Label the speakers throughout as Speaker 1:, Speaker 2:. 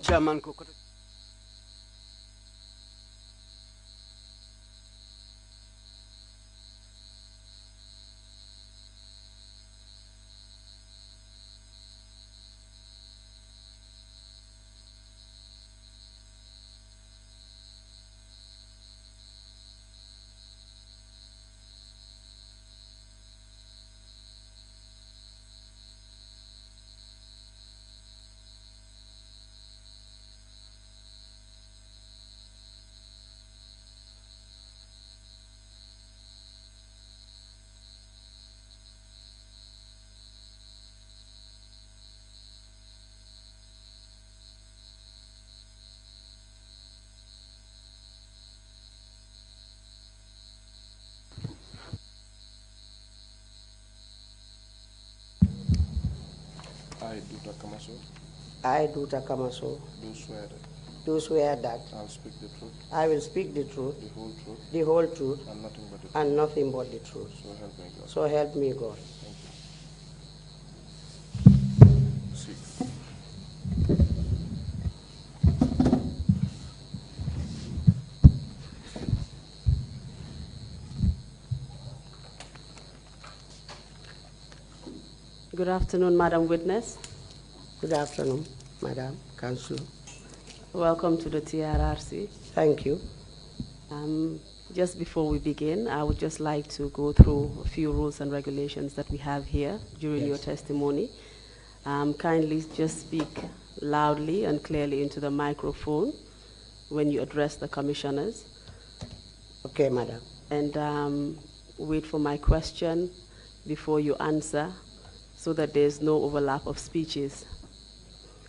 Speaker 1: chairman ko.
Speaker 2: I, Duta Kamaso,
Speaker 3: I, Duta Kamaso,
Speaker 2: do swear that
Speaker 3: I'll speak the truth,
Speaker 2: I will speak the truth,
Speaker 3: the whole truth,
Speaker 2: and nothing but the truth.
Speaker 3: and nothing but the truth.
Speaker 2: So help me God.
Speaker 3: So help me God.
Speaker 2: Thank you. Sit.
Speaker 4: Good afternoon, Madam Witness.
Speaker 3: Good afternoon, Madam Councillor.
Speaker 4: Welcome to the TRRC.
Speaker 3: Thank you.
Speaker 4: Just before we begin, I would just like to go through a few rules and regulations that we have here during your testimony. Kindly just speak loudly and clearly into the microphone when you address the commissioners.
Speaker 3: Okay, Madam.
Speaker 4: And wait for my question before you answer so that there's no overlap of speeches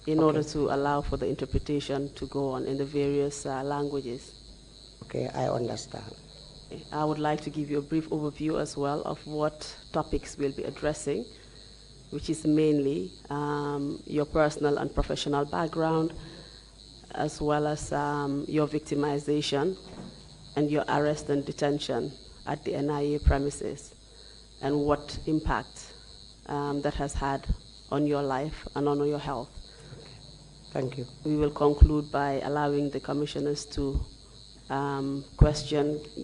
Speaker 4: in order to allow for the interpretation to go on in the various languages.
Speaker 3: Okay, I understand.
Speaker 4: I would like to give you a brief overview as well of what topics we'll be addressing, which is mainly your personal and professional background, as well as your victimization and your arrest and detention at the NIA premises, and what impact that has had on your life and on your health.
Speaker 3: Thank you.
Speaker 4: We will conclude by allowing the commissioners to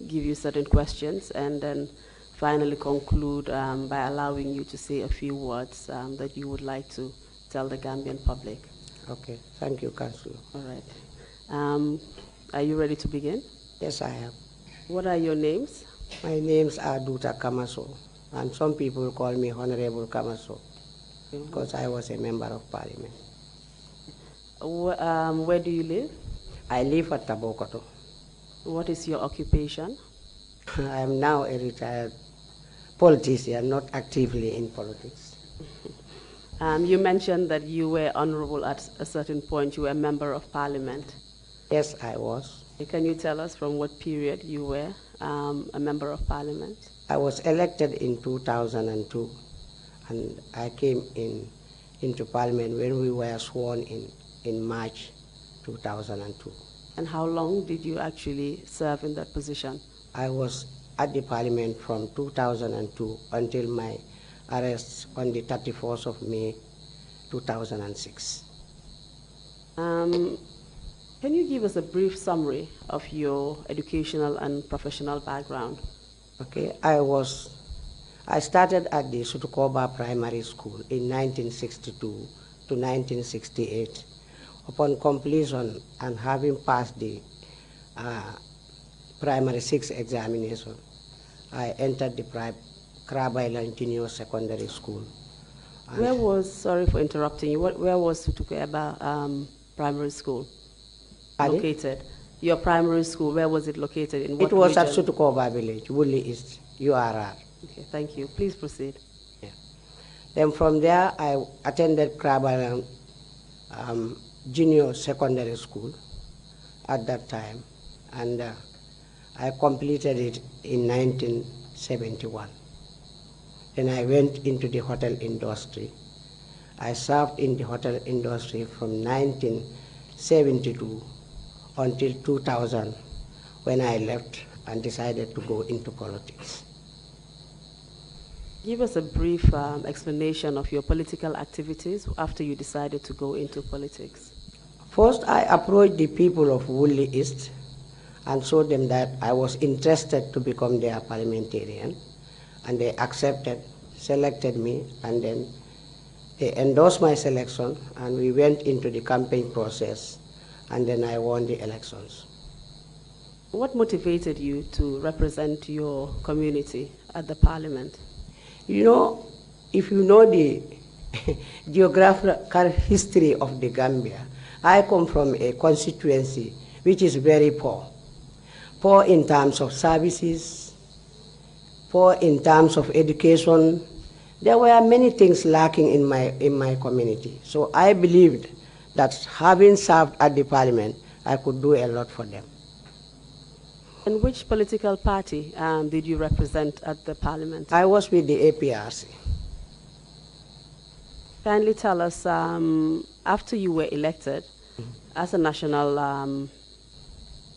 Speaker 4: give you certain questions, and then finally conclude by allowing you to say a few words that you would like to tell the Gambian public.
Speaker 3: Okay, thank you, Councillor.
Speaker 4: All right. Are you ready to begin?
Speaker 3: Yes, I am.
Speaker 4: What are your names?
Speaker 3: My names are Duta Kamaso, and some people call me Honorable Kamaso because I was a member of Parliament.
Speaker 4: Where do you live?
Speaker 3: I live at Tabokoto.
Speaker 4: What is your occupation?
Speaker 3: I am now a retired politician, not actively in politics.
Speaker 4: You mentioned that you were honorable at a certain point. You were a member of Parliament.
Speaker 3: Yes, I was.
Speaker 4: Can you tell us from what period you were a member of Parliament?
Speaker 3: I was elected in 2002, and I came into Parliament when we were sworn in March 2002.
Speaker 4: And how long did you actually serve in that position?
Speaker 3: I was at the Parliament from 2002 until my arrest on the 31st of May 2006.
Speaker 4: Can you give us a brief summary of your educational and professional background?
Speaker 3: Okay, I started at the Sutukoba Primary School in 1962 to 1968. Upon completion and having passed the Primary 6 examination, I entered the Crab Island Junior Secondary School.
Speaker 4: Sorry for interrupting you, where was Sutukoba Primary School located? Your primary school, where was it located? In what
Speaker 3: It was
Speaker 4: region?
Speaker 3: at Sutukoba Village, Woodley East, URR.
Speaker 4: Okay, thank you. Please proceed.
Speaker 3: Yeah. Then from there, I attended Crab Island Junior Secondary School at that time, and I completed it in 1971. Then I went into the hotel industry. I served in the hotel industry from 1972 until 2000, when I left and decided to go into politics.
Speaker 4: Give us a brief explanation of your political activities after you decided to go into politics.
Speaker 3: First, I approached the people of Woolly East and showed them that I was interested to become their parliamentarian. And they accepted, selected me, and then they endorsed my selection, and we went into the campaign process, and then I won the elections.
Speaker 4: What motivated you to represent your community at the parliament?
Speaker 3: You know, if you know the geographical history of the Gambia, I come from a constituency which is very poor. Poor in terms of services, poor in terms of education. There were many things lacking in my community. So I believed that having served at the parliament, I could do a lot for them.
Speaker 4: And which political party did you represent at the parliament?
Speaker 3: I was with the APRC.
Speaker 4: Kindly tell us, after you were elected as a National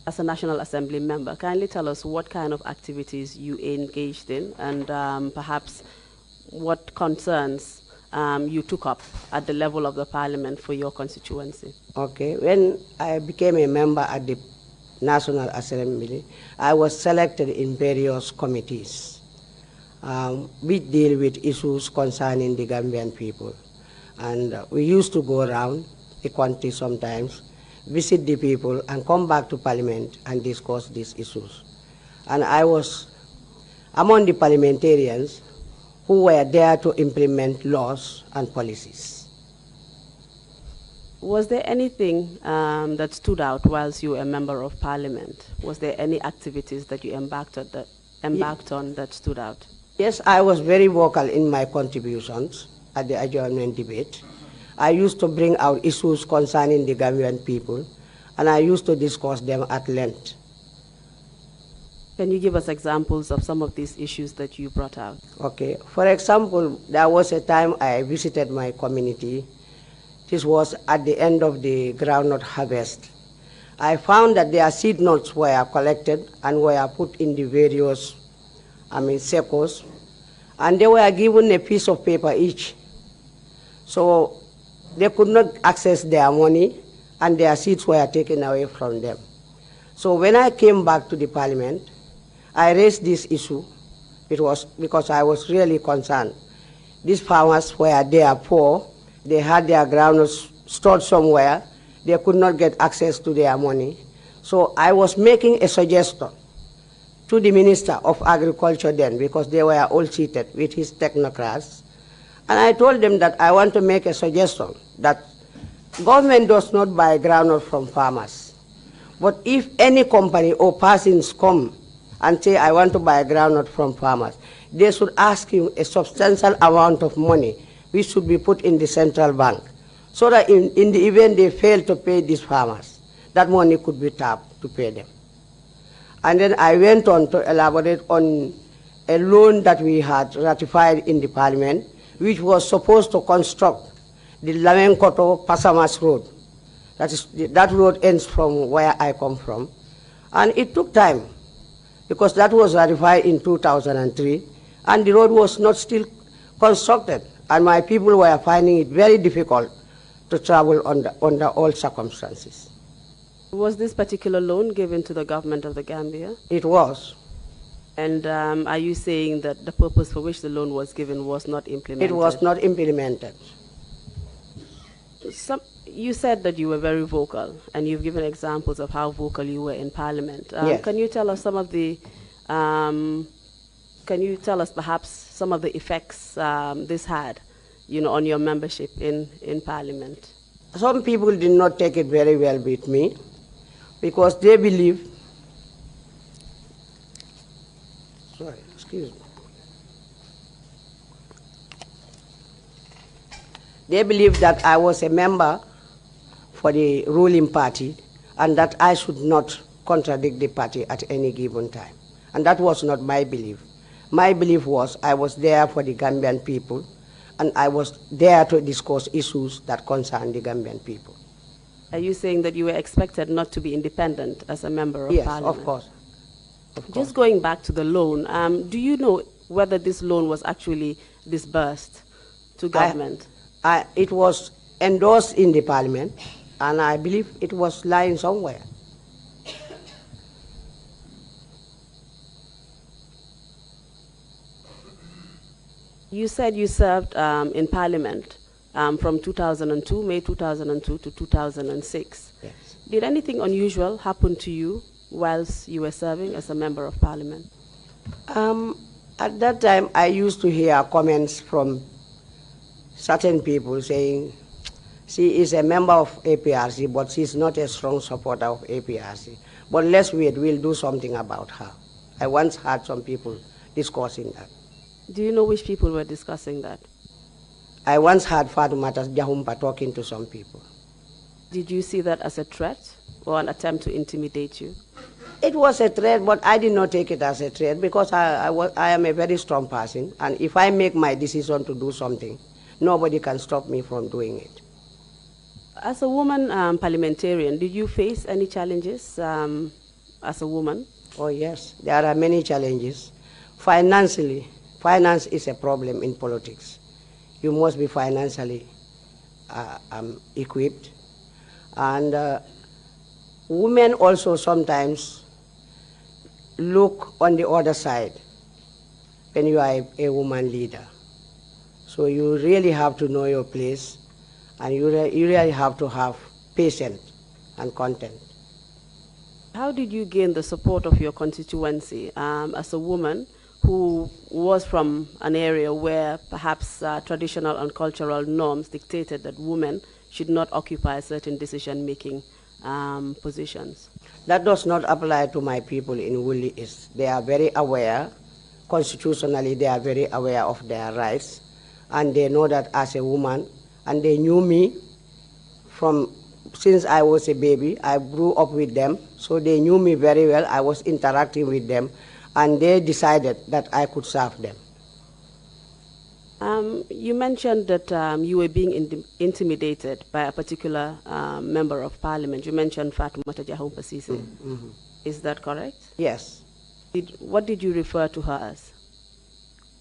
Speaker 4: Assembly member, kindly tell us what kind of activities you engaged in, and perhaps what concerns you took up at the level of the parliament for your constituency.
Speaker 3: Okay, when I became a member at the National Assembly, I was selected in various committees which deal with issues concerning the Gambian people. And we used to go around the country sometimes, visit the people, and come back to Parliament and discuss these issues. And I was among the parliamentarians who were there to implement laws and policies.
Speaker 4: Was there anything that stood out whilst you were a member of Parliament? Was there any activities that you embarked on that stood out?
Speaker 3: Yes, I was very vocal in my contributions at the adjournment debate. I used to bring out issues concerning the Gambian people, and I used to discuss them at length.
Speaker 4: Can you give us examples of some of these issues that you brought out?
Speaker 3: Okay. For example, there was a time I visited my community. This was at the end of the groundnut harvest. I found that their seed nuts were collected and were put in the various, secos, and they were given a piece of paper each. So they could not access their money, and their seeds were taken away from them. So when I came back to the parliament, I raised this issue. It was because I was really concerned. These farmers were there poor. They had their groundnuts stored somewhere. They could not get access to their money. So I was making a suggestion to the Minister of Agriculture then, because they were all seated with his technocrats. And I told them that I want to make a suggestion that government does not buy groundnut from farmers. But if any company or persons come and say, I want to buy groundnut from farmers, they should ask you a substantial amount of money which should be put in the central bank, so that in the event they fail to pay these farmers, that money could be tapped to pay them. And then I went on to elaborate on a loan that we had ratified in the parliament, which was supposed to construct the Lamenkoto-Pasamas road. That road ends from where I come from. And it took time, because that was ratified in 2003, and the road was not still constructed. And my people were finding it very difficult to travel under all circumstances.
Speaker 4: Was this particular loan given to the government of the Gambia?
Speaker 3: It was.
Speaker 4: And are you saying that the purpose for which the loan was given was not implemented?
Speaker 3: It was not implemented.
Speaker 4: You said that you were very vocal, and you've given examples of how vocal you were in Parliament.
Speaker 3: Yes.
Speaker 4: Can you tell us some of the, perhaps some of the effects this had, on your membership in Parliament?
Speaker 3: Some people did not take it very well with me, because they believe, they believe that I was a member for the ruling party, and that I should not contradict the party at any given time. And that was not my belief. My belief was I was there for the Gambian people, and I was there to discuss issues that concern the Gambian people.
Speaker 4: Are you saying that you were expected not to be independent as a member of Parliament?
Speaker 3: Yes, of course.
Speaker 4: Just going back to the loan, do you know whether this loan was actually disbursed to government?
Speaker 3: It was endorsed in the Parliament, and I believe it was lying somewhere.
Speaker 4: You said you served in Parliament from 2002, May 2002 to 2006.
Speaker 3: Yes.
Speaker 4: Did anything unusual happen to you whilst you were serving as a member of Parliament?
Speaker 3: At that time, I used to hear comments from certain people saying, she is a member of APRC, but she's not a strong supporter of APRC. But let's wait, we'll do something about her. I once heard some people discussing that.
Speaker 4: Do you know which people were discussing that?
Speaker 3: I once heard Fatoumata Jahumpa talking to some people.
Speaker 4: Did you see that as a threat or an attempt to intimidate you?
Speaker 3: It was a threat, but I did not take it as a threat because I am a very strong person, and if I make my decision to do something, nobody can stop me from doing it.
Speaker 4: As a woman parliamentarian, did you face any challenges as a woman?
Speaker 3: Oh yes, there are many challenges. Financially, finance is a problem in politics. You must be financially equipped. And women also sometimes look on the other side when you are a woman leader. So you really have to know your place, and you really have to have patience and content.
Speaker 4: How did you gain the support of your constituency as a woman who was from an area where perhaps traditional and cultural norms dictated that women should not occupy certain decision-making positions?
Speaker 3: That does not apply to my people in Woolly East. They are very aware, constitutionally they are very aware of their rights, and they know that as a woman, and they knew me since I was a baby. I grew up with them, so they knew me very well. I was interacting with them, and they decided that I could serve them.
Speaker 4: You mentioned that you were being intimidated by a particular member of parliament. You mentioned Fatoumata Jahumpa Ceesay.
Speaker 3: Mm-hmm.
Speaker 4: Is that correct?
Speaker 3: Yes.
Speaker 4: What did you refer to her as?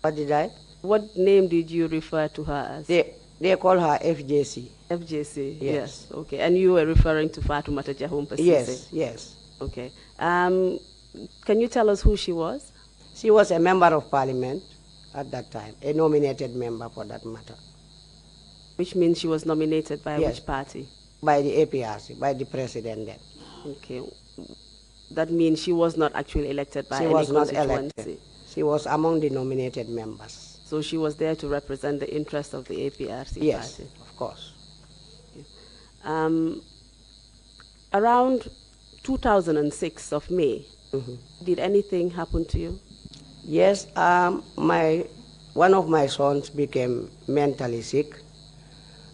Speaker 3: What did I?
Speaker 4: What name did you refer to her as?
Speaker 3: They call her FJC.
Speaker 4: FJC,
Speaker 3: Yes.
Speaker 4: yes. Okay, and you were referring to Fatoumata Jahumpa Ceesay?
Speaker 3: Yes, yes.
Speaker 4: Okay. Can you tell us who she was?
Speaker 3: She was a member of parliament at that time, a nominated member for that matter.
Speaker 4: Which means she was nominated by
Speaker 3: Yes.
Speaker 4: which party?
Speaker 3: By the APRC, by the president then.
Speaker 4: Okay. That means she was not actually elected by
Speaker 3: She
Speaker 4: any
Speaker 3: was not
Speaker 4: constituency.
Speaker 3: elected. She was among the nominated members.
Speaker 4: So she was there to represent the interests of the APRC
Speaker 3: Yes,
Speaker 4: party?
Speaker 3: of course.
Speaker 4: Around 2006 of May,
Speaker 3: Mm-hmm.
Speaker 4: did anything happen to you?
Speaker 3: Yes, one of my sons became mentally sick.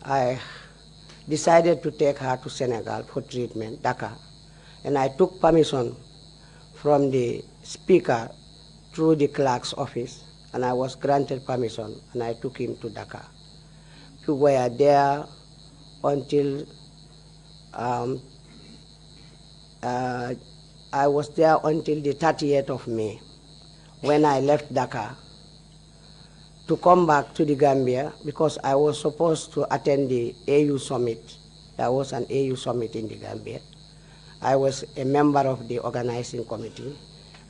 Speaker 3: I decided to take her to Senegal for treatment, Dakar. And I took permission from the speaker through the clerk's office, and I was granted permission, and I took him to Dakar. We were there until I was there until the 30th of May, when I left Dakar to come back to the Gambia because I was supposed to attend the AU summit. There was an AU summit in the Gambia. I was a member of the organizing committee.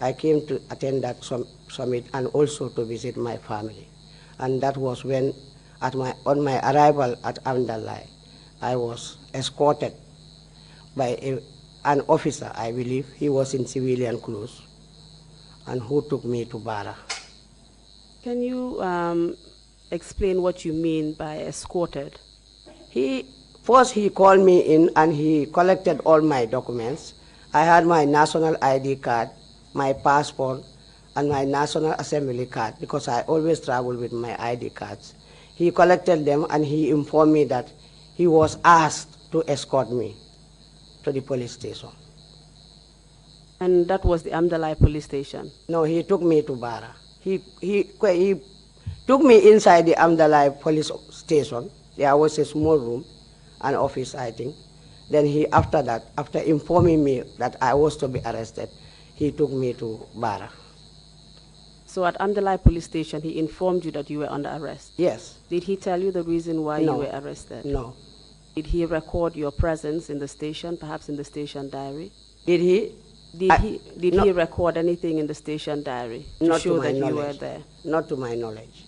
Speaker 3: I came to attend that summit and also to visit my family. And that was when, on my arrival at Amdalai, I was escorted by an officer, I believe. He was in civilian clothes, and who took me to Bara.
Speaker 4: Can you explain what you mean by escorted?
Speaker 3: First he called me in and he collected all my documents. I had my national ID card, my passport, and my National Assembly card because I always travel with my ID cards. He collected them and he informed me that he was asked to escort me to the police station.
Speaker 4: And that was the Amdalai police station?
Speaker 3: No, he took me to Bara. He took me inside the Amdalai police station. There was a small room, an office, I think. Then after that, after informing me that I was to be arrested, he took me to Bara.
Speaker 4: So at Amdalai police station, he informed you that you were under arrest?
Speaker 3: Yes.
Speaker 4: Did he tell you the reason why you were arrested?
Speaker 3: No.
Speaker 4: Did he record your presence in the station, perhaps in the station diary?
Speaker 3: Did he?
Speaker 4: Did he record anything in the station diary to show that you were there?
Speaker 3: Not to my knowledge.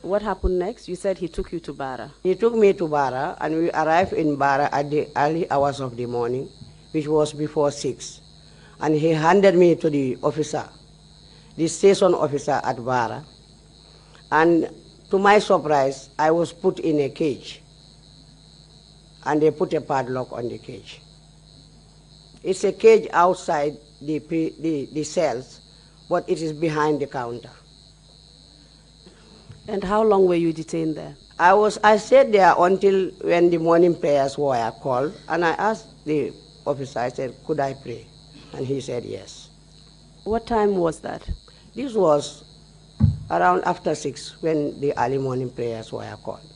Speaker 4: What happened next? You said he took you to Bara.
Speaker 3: He took me to Bara, and we arrived in Bara at the early hours of the morning, which was before 6. And he handed me to the officer, the station officer at Bara. And to my surprise, I was put in a cage. And they put a padlock on the cage. It's a cage outside the cells, but it is behind the counter.
Speaker 4: And how long were you detained there?
Speaker 3: I stayed there until when the morning prayers were called, and I asked the officer, I said, could I pray? And he said yes.
Speaker 4: What time was that?
Speaker 3: This was around after 6 when the early morning prayers were called.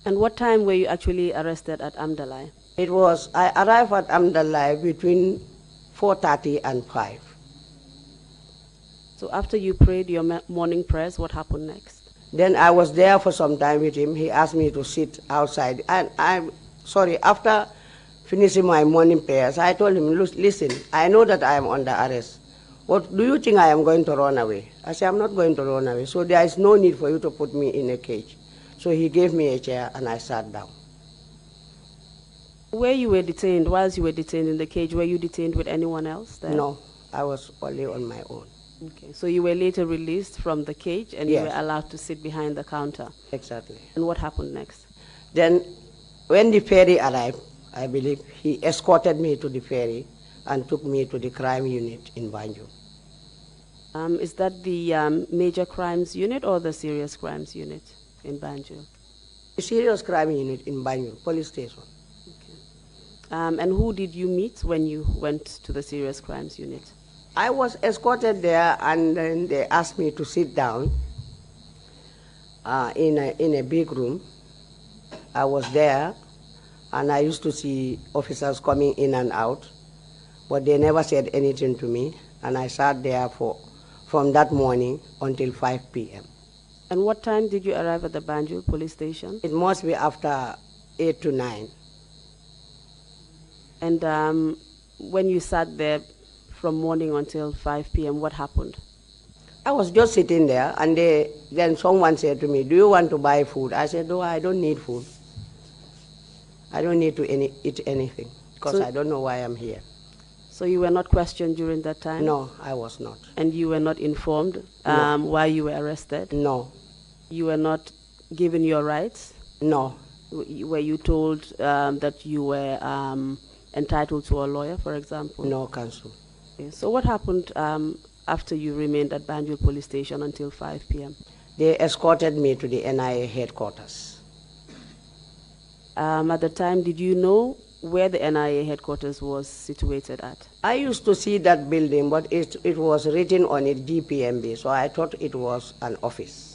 Speaker 4: And what time were you actually arrested at Amdalai?
Speaker 3: I arrived at Amdalai between 4:30 and 5.
Speaker 4: So after you prayed your morning prayers, what happened next?
Speaker 3: Then I was there for some time with him. He asked me to sit outside. And after finishing my morning prayers, I told him, listen, I know that I am under arrest. What do you think I am going to run away? I said, I'm not going to run away. So there is no need for you to put me in a cage. So he gave me a chair and I sat down.
Speaker 4: Where you were detained, whilst you were detained in the cage, were you detained with anyone else there?
Speaker 3: No, I was only on my own.
Speaker 4: Okay, so you were later released from the cage and
Speaker 3: Yes.
Speaker 4: you were allowed to sit behind the counter.
Speaker 3: Exactly.
Speaker 4: And what happened next?
Speaker 3: Then when the ferry arrived, I believe, he escorted me to the ferry and took me to the crime unit in Banjul.
Speaker 4: Is that the major crimes unit or the serious crimes unit in Banjul?
Speaker 3: The serious crime unit in Banjul, police station.
Speaker 4: Okay. And who did you meet when you went to the serious crimes unit?
Speaker 3: I was escorted there, and then they asked me to sit down in a big room. I was there, and I used to see officers coming in and out, but they never said anything to me, and I sat there from that morning until 5 p.m.
Speaker 4: And what time did you arrive at the Banjul police station?
Speaker 3: It must be after 8 to 9.
Speaker 4: And when you sat there from morning until 5 p.m., what happened?
Speaker 3: I was just sitting there, and then someone said to me, do you want to buy food? I said, no, I don't need food. I don't need to eat anything, because I don't know why I'm here.
Speaker 4: So you were not questioned during that time?
Speaker 3: No, I was not.
Speaker 4: And you were not informed why you were arrested?
Speaker 3: No.
Speaker 4: You were not given your rights?
Speaker 3: No.
Speaker 4: Were you told that you were entitled to a lawyer, for example?
Speaker 3: No, counsel.
Speaker 4: Okay. So what happened after you remained at Banjul police station until 5 p.m.?
Speaker 3: They escorted me to the NIA headquarters.
Speaker 4: At the time, did you know where the NIA headquarters was situated at?
Speaker 3: I used to see that building, but it was written on it DPMB, so I thought it was an office.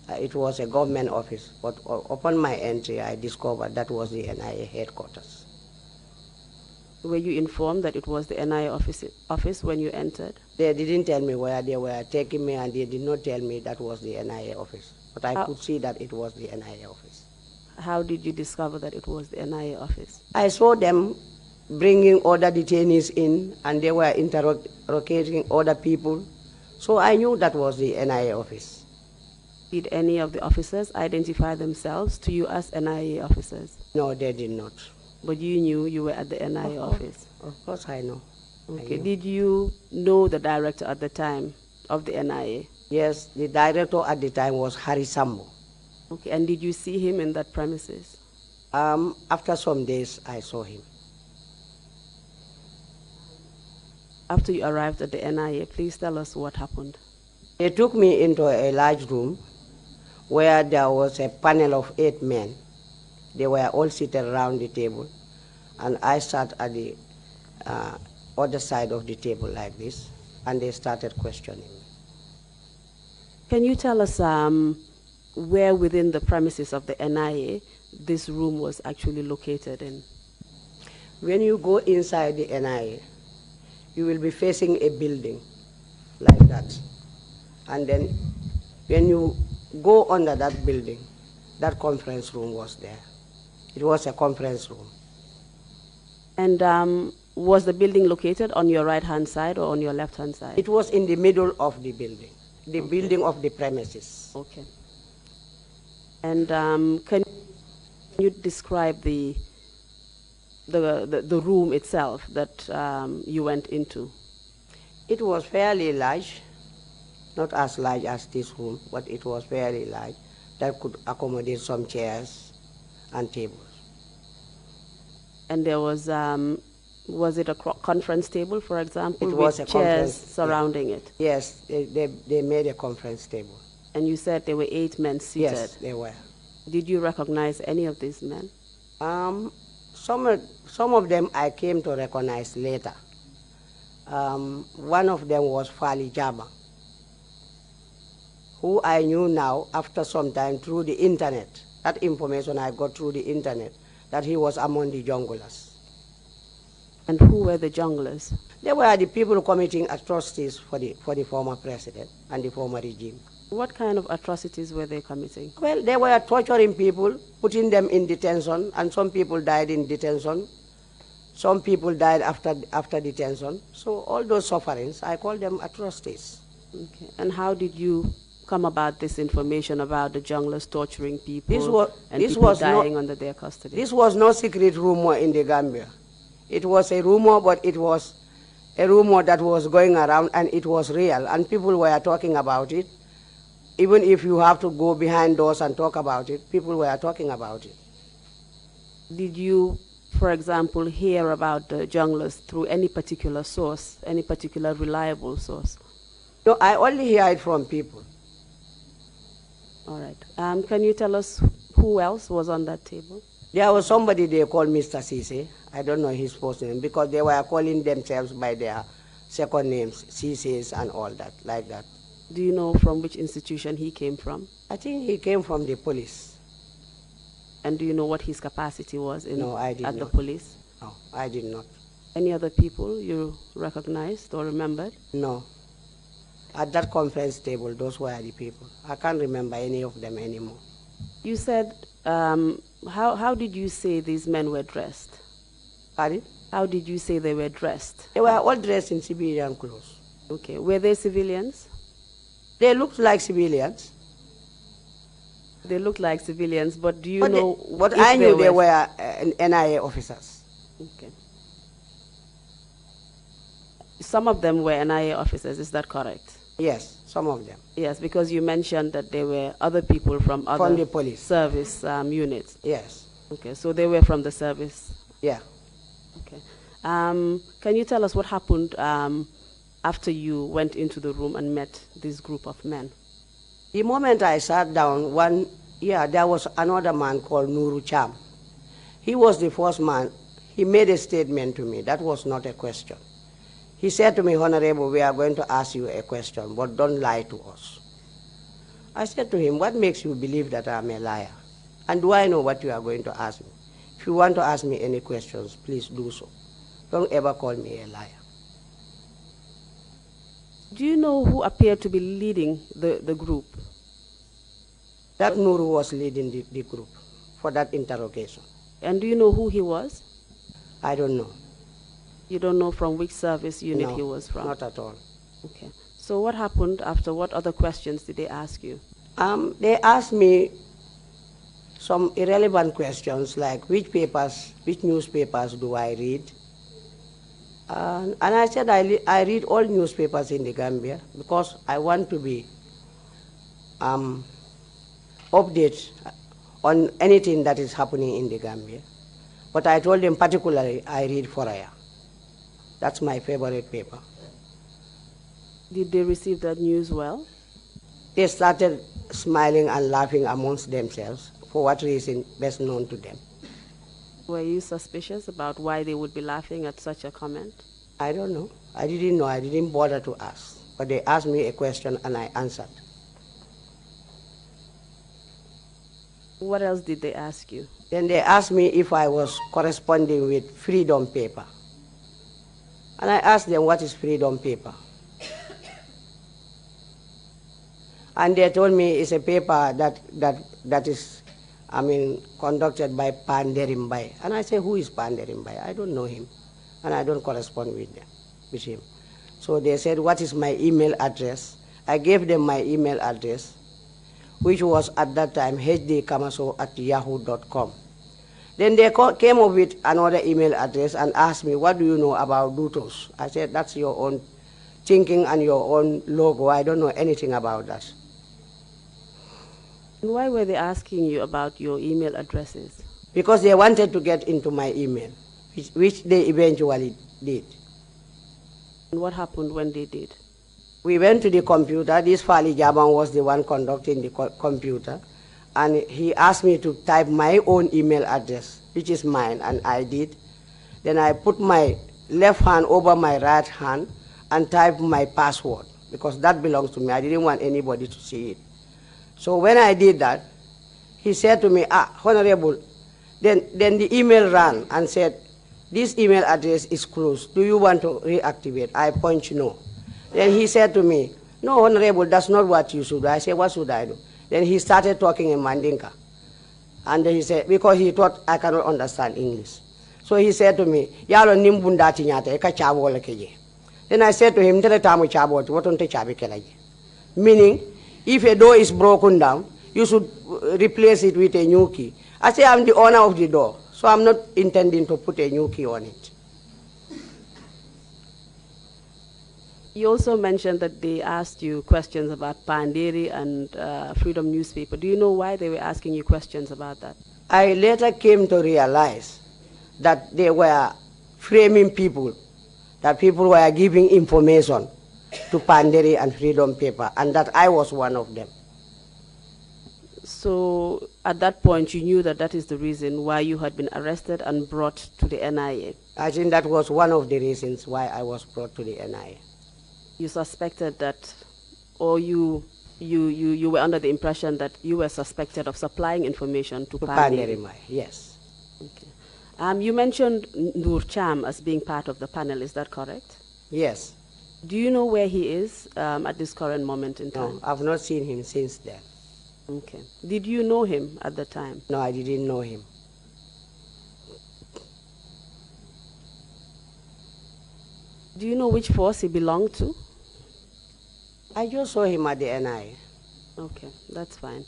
Speaker 3: It was a government office, but upon my entry, I discovered that was the NIA headquarters.
Speaker 4: Were you informed that it was the NIA office when you entered?
Speaker 3: They didn't tell me where they were taking me, and they did not tell me that was the NIA office, but I could see that it was the NIA office.
Speaker 4: How did you discover that it was the NIA office?
Speaker 3: I saw them bringing other detainees in, and they were interrogating other people. So I knew that was the NIA office.
Speaker 4: Did any of the officers identify themselves to you as NIA officers?
Speaker 3: No, they did not.
Speaker 4: But you knew you were at the NIA office?
Speaker 3: Of course I know.
Speaker 4: Okay. Did you know the director at the time of the NIA?
Speaker 3: Yes, the director at the time was Harry Sambo.
Speaker 4: Okay, and did you see him in that premises?
Speaker 3: After some days, I saw him.
Speaker 4: After you arrived at the NIA, please tell us what happened.
Speaker 3: They took me into a large room where there was a panel of 8 men. They were all seated around the table, and I sat at the other side of the table like this, and they started questioning me.
Speaker 4: Can you tell us where within the premises of the NIA this room was actually located in?
Speaker 3: When you go inside the NIA, you will be facing a building like that. And then when you go under that building, that conference room was there. It was a conference room.
Speaker 4: And was the building located on your right-hand side or on your left-hand side?
Speaker 3: It was in the middle of the building, the building of the premises.
Speaker 4: Okay. And can you describe the room itself that you went into?
Speaker 3: It was fairly large, not as large as this room, but it was fairly large that could accommodate some chairs and tables.
Speaker 4: And there was it a conference table, for example,
Speaker 3: It was
Speaker 4: with
Speaker 3: a
Speaker 4: chairs
Speaker 3: conference,
Speaker 4: surrounding it?
Speaker 3: Yes, they made a conference table.
Speaker 4: And you said there were 8 men seated?
Speaker 3: Yes, they were.
Speaker 4: Did you recognize any of these men?
Speaker 3: Some of them I came to recognize later. One of them was Fali Jama, who I knew now after some time through the internet. That information I got through the internet, that he was among the junglers.
Speaker 4: And who were the junglers?
Speaker 3: They were the people committing atrocities for the former president and the former regime.
Speaker 4: What kind of atrocities were they committing?
Speaker 3: Well, they were torturing people, putting them in detention, and some people died in detention. Some people died after detention. So all those sufferings, I call them atrocities.
Speaker 4: Okay. And how did you come about this information about the junglers torturing people and people
Speaker 3: was
Speaker 4: dying under their custody?
Speaker 3: This was no secret rumor in the Gambia. It was a rumor, but it was a rumor that was going around, and it was real, and people were talking about it. Even if you have to go behind doors and talk about it, people were talking about it.
Speaker 4: Did you, for example, hear about the junglers through any particular source, any particular reliable source?
Speaker 3: No, I only hear it from people.
Speaker 4: All right. Can you tell us who else was on that table?
Speaker 3: There was somebody they called Mr. Cisse. I don't know his first name, because they were calling themselves by their second names, Cisses and all that, like that.
Speaker 4: Do you know from which institution he came from?
Speaker 3: I think he came from the police.
Speaker 4: And do you know what his capacity was at the police?
Speaker 3: No, I did not.
Speaker 4: Any other people you recognized or remembered?
Speaker 3: No. At that conference table, those were the people. I can't remember any of them anymore.
Speaker 4: You said, how did you say these men were dressed?
Speaker 3: Pardon?
Speaker 4: How did you say they were dressed?
Speaker 3: They were all dressed in civilian clothes.
Speaker 4: Okay. Were they civilians?
Speaker 3: They looked like civilians.
Speaker 4: They looked like civilians, but do you know?
Speaker 3: But I knew they were NIA officers.
Speaker 4: Okay. Some of them were NIA officers, is that correct?
Speaker 3: Yes, some of them.
Speaker 4: Yes, because you mentioned that there were other people from other
Speaker 3: the police
Speaker 4: service units.
Speaker 3: Yes.
Speaker 4: Okay, so they were from the service.
Speaker 3: Yeah.
Speaker 4: Okay. Can you tell us what happened after you went into the room and met this group of men?
Speaker 3: The moment I sat down, there was another man called Nuru Cham. He was the first man. He made a statement to me. That was not a question. He said to me, Honorable, we are going to ask you a question, but don't lie to us. I said to him, what makes you believe that I'm a liar? And do I know what you are going to ask me? If you want to ask me any questions, please do so. Don't ever call me a liar.
Speaker 4: Do you know who appeared to be leading the group?
Speaker 3: That Nuru was leading the group for that interrogation.
Speaker 4: And do you know who he was?
Speaker 3: I don't know.
Speaker 4: You don't know from which service unit he was from?
Speaker 3: Not at all.
Speaker 4: Okay. So what happened after? What other questions did they ask you?
Speaker 3: They asked me some irrelevant questions like which newspapers do I read? And I said I read all newspapers in the Gambia because I want to be updated on anything that is happening in the Gambia. But I told them particularly I read Foraya. That's my favorite paper.
Speaker 4: Did they receive that news well?
Speaker 3: They started smiling and laughing amongst themselves, for what reason best known to them.
Speaker 4: Were you suspicious about why they would be laughing at such a comment?
Speaker 3: I don't know. I didn't know. I didn't bother to ask. But they asked me a question and I answered.
Speaker 4: What else did they ask you?
Speaker 3: Then they asked me if I was corresponding with Freedom Paper. And I asked them, what is Freedom Paper? And they told me it's a paper that is conducted by Panderimbai. And I say, who is Panderimbai? I don't know him, and I don't correspond with him. So they said, what is my email address? I gave them my email address, which was at that time hdkamaso@yahoo.com. Then they came up with another email address and asked me, what do you know about Dutos? I said, that's your own thinking and your own logo. I don't know anything about that.
Speaker 4: And why were they asking you about your email addresses?
Speaker 3: Because they wanted to get into my email, which they eventually did.
Speaker 4: And what happened when they did?
Speaker 3: We went to the computer. This Fali Jaban was the one conducting the computer. And he asked me to type my own email address, which is mine, and I did. Then I put my left hand over my right hand and typed my password, because that belongs to me. I didn't want anybody to see it. So when I did that, he said to me, Honorable, then the email ran and said, this email address is closed. Do you want to reactivate? I punched no. Then he said to me, no, Honorable, that's not what you should do. I said, what should I do? Then he started talking in Mandinka. And he said, because he thought I cannot understand English. So he said to me, Yalo nimbundati nyata, eka chabo la keje. Then I said to him, tele tamu chabo, what on te chabi kelaje? Meaning, if a door is broken down, you should replace it with a new key. I say, I'm the owner of the door, so I'm not intending to put a new key on it.
Speaker 4: You also mentioned that they asked you questions about Panderi and Freedom newspaper. Do you know why they were asking you questions about that?
Speaker 3: I later came to realize that they were framing people, that people were giving information to Panderi and Freedom paper, and that I was one of them.
Speaker 4: So at that point, you knew that that is the reason why you had been arrested and brought to the NIA?
Speaker 3: I think that was one of the reasons why I was brought to the NIA.
Speaker 4: You suspected that, or you were under the impression that you were suspected of supplying information to Panderi?
Speaker 3: Yes.
Speaker 4: Okay. You mentioned Nur Cham as being part of the panel, is that correct?
Speaker 3: Yes.
Speaker 4: Do you know where he is at this current moment in time?
Speaker 3: No, I've not seen him since then.
Speaker 4: Okay. Did you know him at the time?
Speaker 3: No, I didn't know him.
Speaker 4: Do you know which force he belonged to?
Speaker 3: I just saw him at the NIA.
Speaker 4: Okay, that's fine.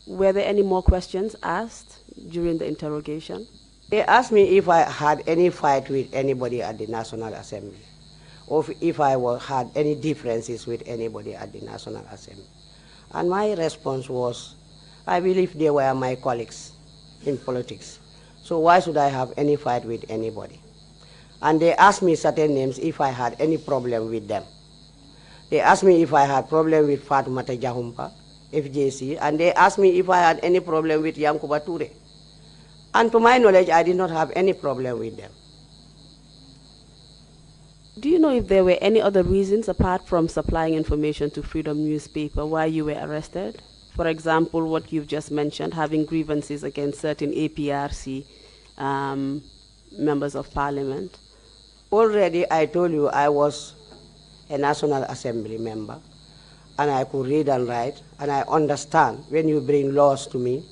Speaker 4: Were there any more questions asked during the interrogation?
Speaker 3: They asked me if I had any fight with anybody at the National Assembly, or if I had any differences with anybody at the National Assembly. And my response was, I believe they were my colleagues in politics, so why should I have any fight with anybody? And they asked me certain names if I had any problem with them. They asked me if I had problem with Fatoumata Jahumpa, FJC, and they asked me if I had any problem with Yankuba Toure. And to my knowledge, I did not have any problem with them.
Speaker 4: Do you know if there were any other reasons apart from supplying information to Freedom newspaper why you were arrested? For example, what you've just mentioned, having grievances against certain APRC members of parliament.
Speaker 3: Already I told you I was a National Assembly member, and I could read and write, and I understand when you bring laws to me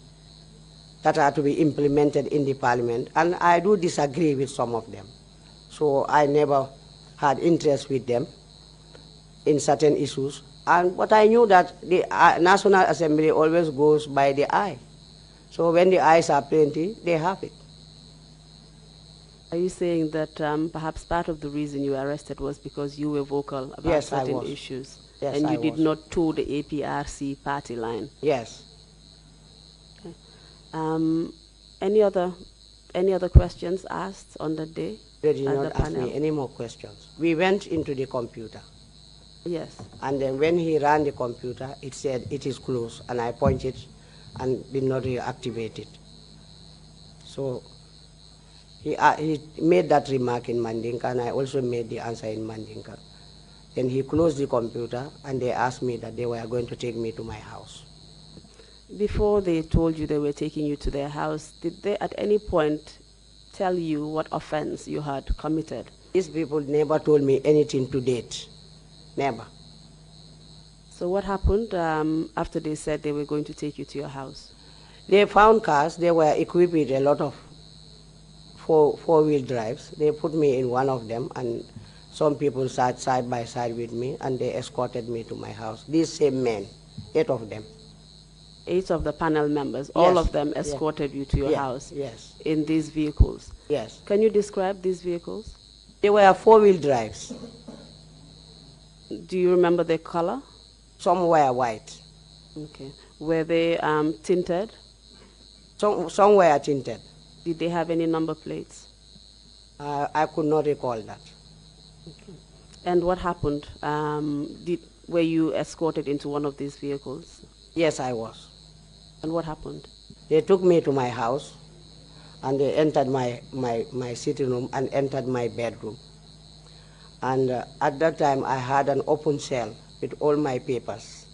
Speaker 3: that are to be implemented in the parliament, and I do disagree with some of them. So I never had interest with them in certain issues. But I knew that the National Assembly always goes by the eye. So when the eyes are plenty, they have it.
Speaker 4: Are you saying that perhaps part of the reason you were arrested was because you were vocal about certain issues?
Speaker 3: Yes,
Speaker 4: and you
Speaker 3: I
Speaker 4: did
Speaker 3: was.
Speaker 4: not toe the APRC party line?
Speaker 3: Yes.
Speaker 4: Okay. Any other questions asked on that day?
Speaker 3: They did not ask me any more questions. We went into the computer.
Speaker 4: Yes.
Speaker 3: And then when he ran the computer, it said it is closed, and I pointed and did not reactivate it. So he made that remark in Mandinka, and I also made the answer in Mandinka. Then he closed the computer, and they asked me that they were going to take me to my house.
Speaker 4: Before they told you they were taking you to their house, did they at any point tell you what offense you had committed?
Speaker 3: These people never told me anything to date. Never.
Speaker 4: So what happened after they said they were going to take you to your house?
Speaker 3: They found cars. They were equipped with a lot of four-wheel drives. They put me in one of them, and some people sat side by side with me, and they escorted me to my house. These same men, 8 of them.
Speaker 4: 8 of the panel members, all
Speaker 3: Yes.
Speaker 4: of them escorted you to your house
Speaker 3: Yes.
Speaker 4: in these vehicles.
Speaker 3: Yes.
Speaker 4: Can you describe these vehicles?
Speaker 3: They were four-wheel drives.
Speaker 4: Do you remember their color?
Speaker 3: Some were white.
Speaker 4: Okay. Were they tinted?
Speaker 3: Some were tinted.
Speaker 4: Did they have any number plates?
Speaker 3: I could not recall that.
Speaker 4: Okay. And what happened? Were you escorted into one of these vehicles?
Speaker 3: Yes, I was.
Speaker 4: And what happened?
Speaker 3: They took me to my house, and they entered my sitting room and entered my bedroom. And at that time, I had an open cell with all my papers.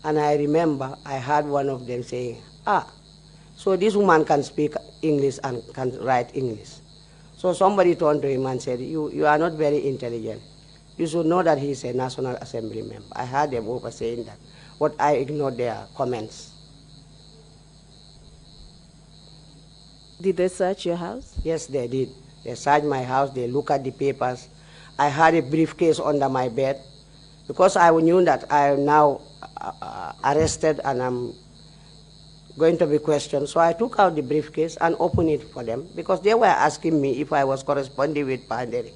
Speaker 3: And I remember I had one of them saying, so this woman can speak English and can write English. So somebody turned to him and said, you are not very intelligent. You should know that he is a National Assembly member. I heard them over saying that, but I ignored their comments.
Speaker 4: Did they search your house?
Speaker 3: Yes, they did. They searched my house, they looked at the papers. I had a briefcase under my bed because I knew that I am now arrested and I'm going to be questioned. So I took out the briefcase and opened it for them because they were asking me if I was corresponding with Panderi.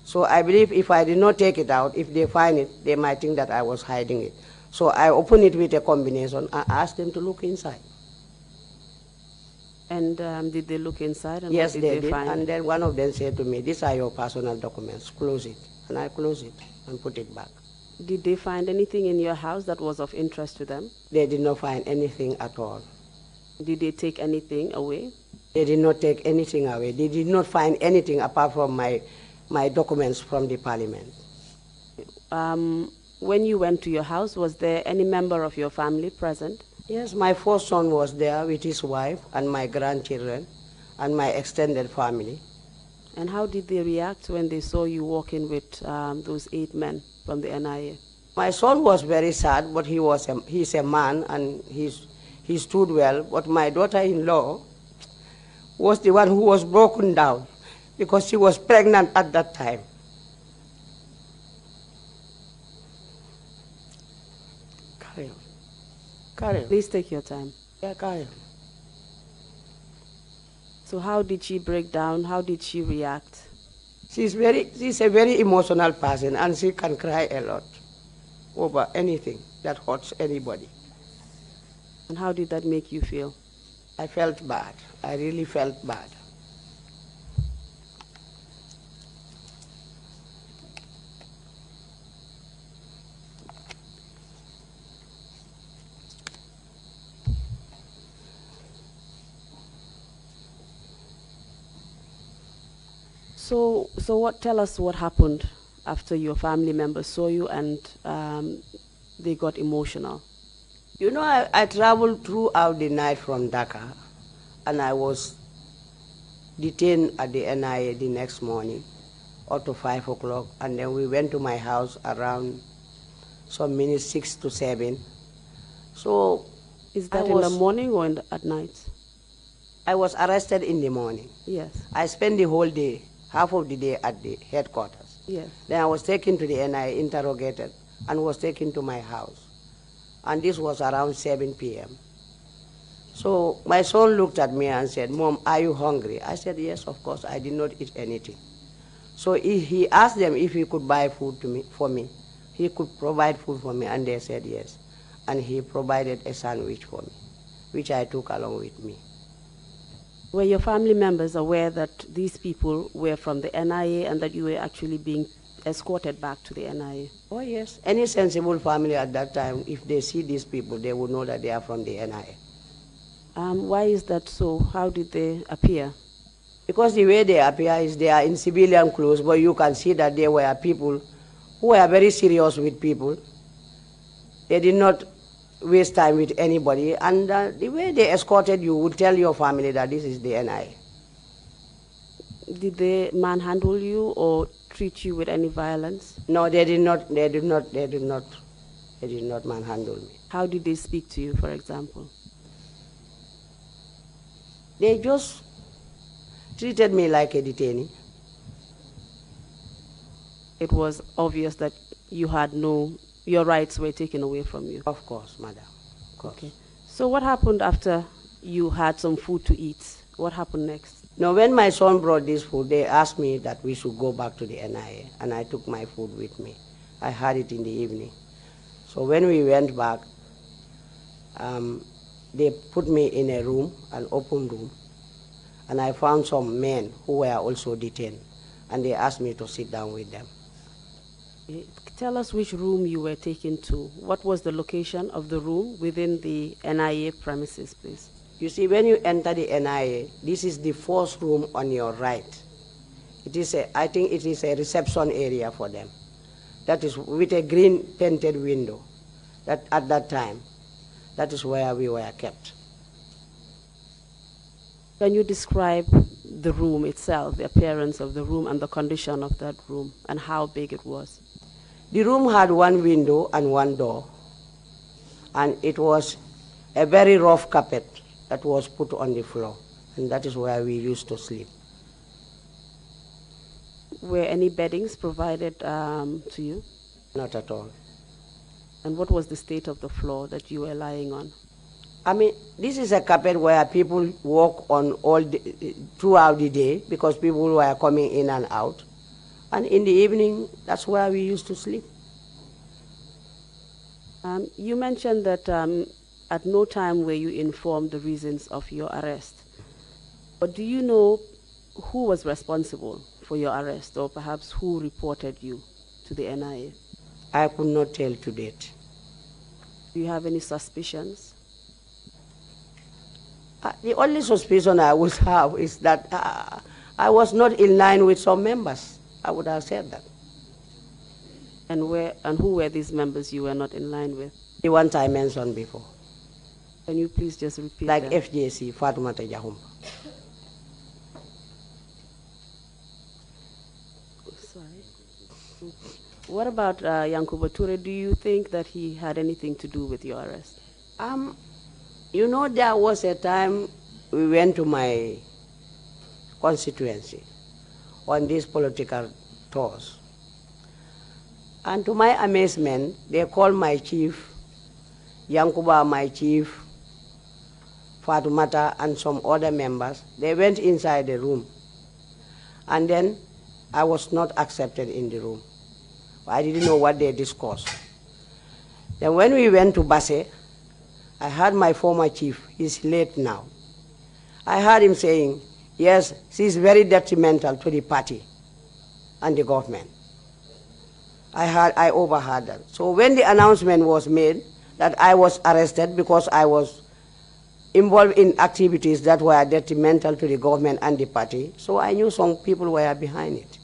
Speaker 3: So I believe if I did not take it out, if they find it, they might think that I was hiding it. So I opened it with a combination and asked them to look inside.
Speaker 4: And did they look inside? And
Speaker 3: yes,
Speaker 4: what did
Speaker 3: they did.
Speaker 4: find?
Speaker 3: And then one of them said to me, these are your personal documents, close it. And I closed it and put it back.
Speaker 4: Did they find anything in your house that was of interest to them?
Speaker 3: They did not find anything at all.
Speaker 4: Did they take anything away?
Speaker 3: They did not take anything away. They did not find anything apart from my documents from the parliament.
Speaker 4: When you went to your house, was there any member of your family present?
Speaker 3: Yes, my first son was there with his wife and my grandchildren and my extended family.
Speaker 4: And how did they react when they saw you walking with those 8 men from the NIA?
Speaker 3: My son was very sad, but he's a man and he stood well. But my daughter-in-law was the one who was broken down because she was pregnant at that time. Carry on. Carry on.
Speaker 4: Please take your time.
Speaker 3: Yeah, carry on.
Speaker 4: So how did she break down? How did she react?
Speaker 3: She's a very emotional person, and she can cry a lot over anything that hurts anybody.
Speaker 4: And how did that make you feel?
Speaker 3: I felt bad. I really felt bad.
Speaker 4: So tell us what happened after your family members saw you and they got emotional.
Speaker 3: You know, I traveled throughout the night from Dhaka, and I was detained at the NIA the next morning, up to 5 o'clock, and then we went to my house around some minutes, 6 to 7. So
Speaker 4: is that in the morning or at night?
Speaker 3: I was arrested in the morning.
Speaker 4: Yes.
Speaker 3: I spent the whole day, half of the day at the headquarters.
Speaker 4: Yes.
Speaker 3: Then I was taken to the NIA, interrogated, and was taken to my house. And this was around 7 p.m. So my son looked at me and said, Mom, are you hungry? I said, yes, of course. I did not eat anything. So he asked them if he could buy food for me. He could provide food for me, and they said yes. And he provided a sandwich for me, which I took along with me.
Speaker 4: Were your family members aware that these people were from the NIA and that you were actually being escorted back to the NIA?
Speaker 3: Oh, yes. Any sensible family at that time, if they see these people, they would know that they are from the NIA.
Speaker 4: Why is that so? How did they appear?
Speaker 3: Because the way they appear is they are in civilian clothes, but you can see that they were people who were very serious with people. They did not waste time with anybody, and the way they escorted you would tell your family that this is the NIA.
Speaker 4: Did they manhandle you or treat you with any violence?
Speaker 3: No, they did not. They did not manhandle me.
Speaker 4: How did they speak to you, for example?
Speaker 3: They just treated me like a detainee.
Speaker 4: It was obvious that you had your rights were taken away from you.
Speaker 3: Of course, madam. Of course.
Speaker 4: Okay. So what happened after you had some food to eat? What happened next?
Speaker 3: Now, when my son brought this food, they asked me that we should go back to the NIA, and I took my food with me. I had it in the evening. So when we went back, they put me in a room, an open room, and I found some men who were also detained, and they asked me to sit down with them.
Speaker 4: Tell us which room you were taken to. What was the location of the room within the NIA premises, please?
Speaker 3: You see, when you enter the NIA, this is the first room on your right. It is I think it is a reception area for them. That is with a green painted window. That at that time, that is where we were kept.
Speaker 4: Can you describe the room itself, the appearance of the room and the condition of that room, and how big it was?
Speaker 3: The room had one window and one door, and it was a very rough carpet that was put on the floor, and that is where we used to sleep.
Speaker 4: Were any beddings provided to you?
Speaker 3: Not at all.
Speaker 4: And what was the state of the floor that you were lying on?
Speaker 3: I mean, this is a carpet where people walk on throughout the day because people were coming in and out. And in the evening, that's where we used to sleep.
Speaker 4: You mentioned that at no time were you informed the reasons of your arrest. But do you know who was responsible for your arrest, or perhaps who reported you to the NIA?
Speaker 3: I could not tell to date.
Speaker 4: Do you have any suspicions?
Speaker 3: The only suspicion I would have is that I was not in line with some members. I would have said that.
Speaker 4: And who were these members you were not in line with?
Speaker 3: The ones I mentioned before.
Speaker 4: Can you please just repeat
Speaker 3: like
Speaker 4: that?
Speaker 3: FJC, Fatoumata Jahumpa.
Speaker 4: Sorry. What about Yankuba Toure? Do you think that he had anything to do with your arrest?
Speaker 3: You know, there was a time we went to my constituency on these political tours. And to my amazement, they called my chief, Yankuba, my chief, Fatoumata, and some other members. They went inside the room. And then I was not accepted in the room. I didn't know what they discussed. Then when we went to Basse, I heard my former chief, he's late now. I heard him saying, yes, she's very detrimental to the party and the government. I overheard that. So when the announcement was made that I was arrested because I was involved in activities that were detrimental to the government and the party, so I knew some people were behind it.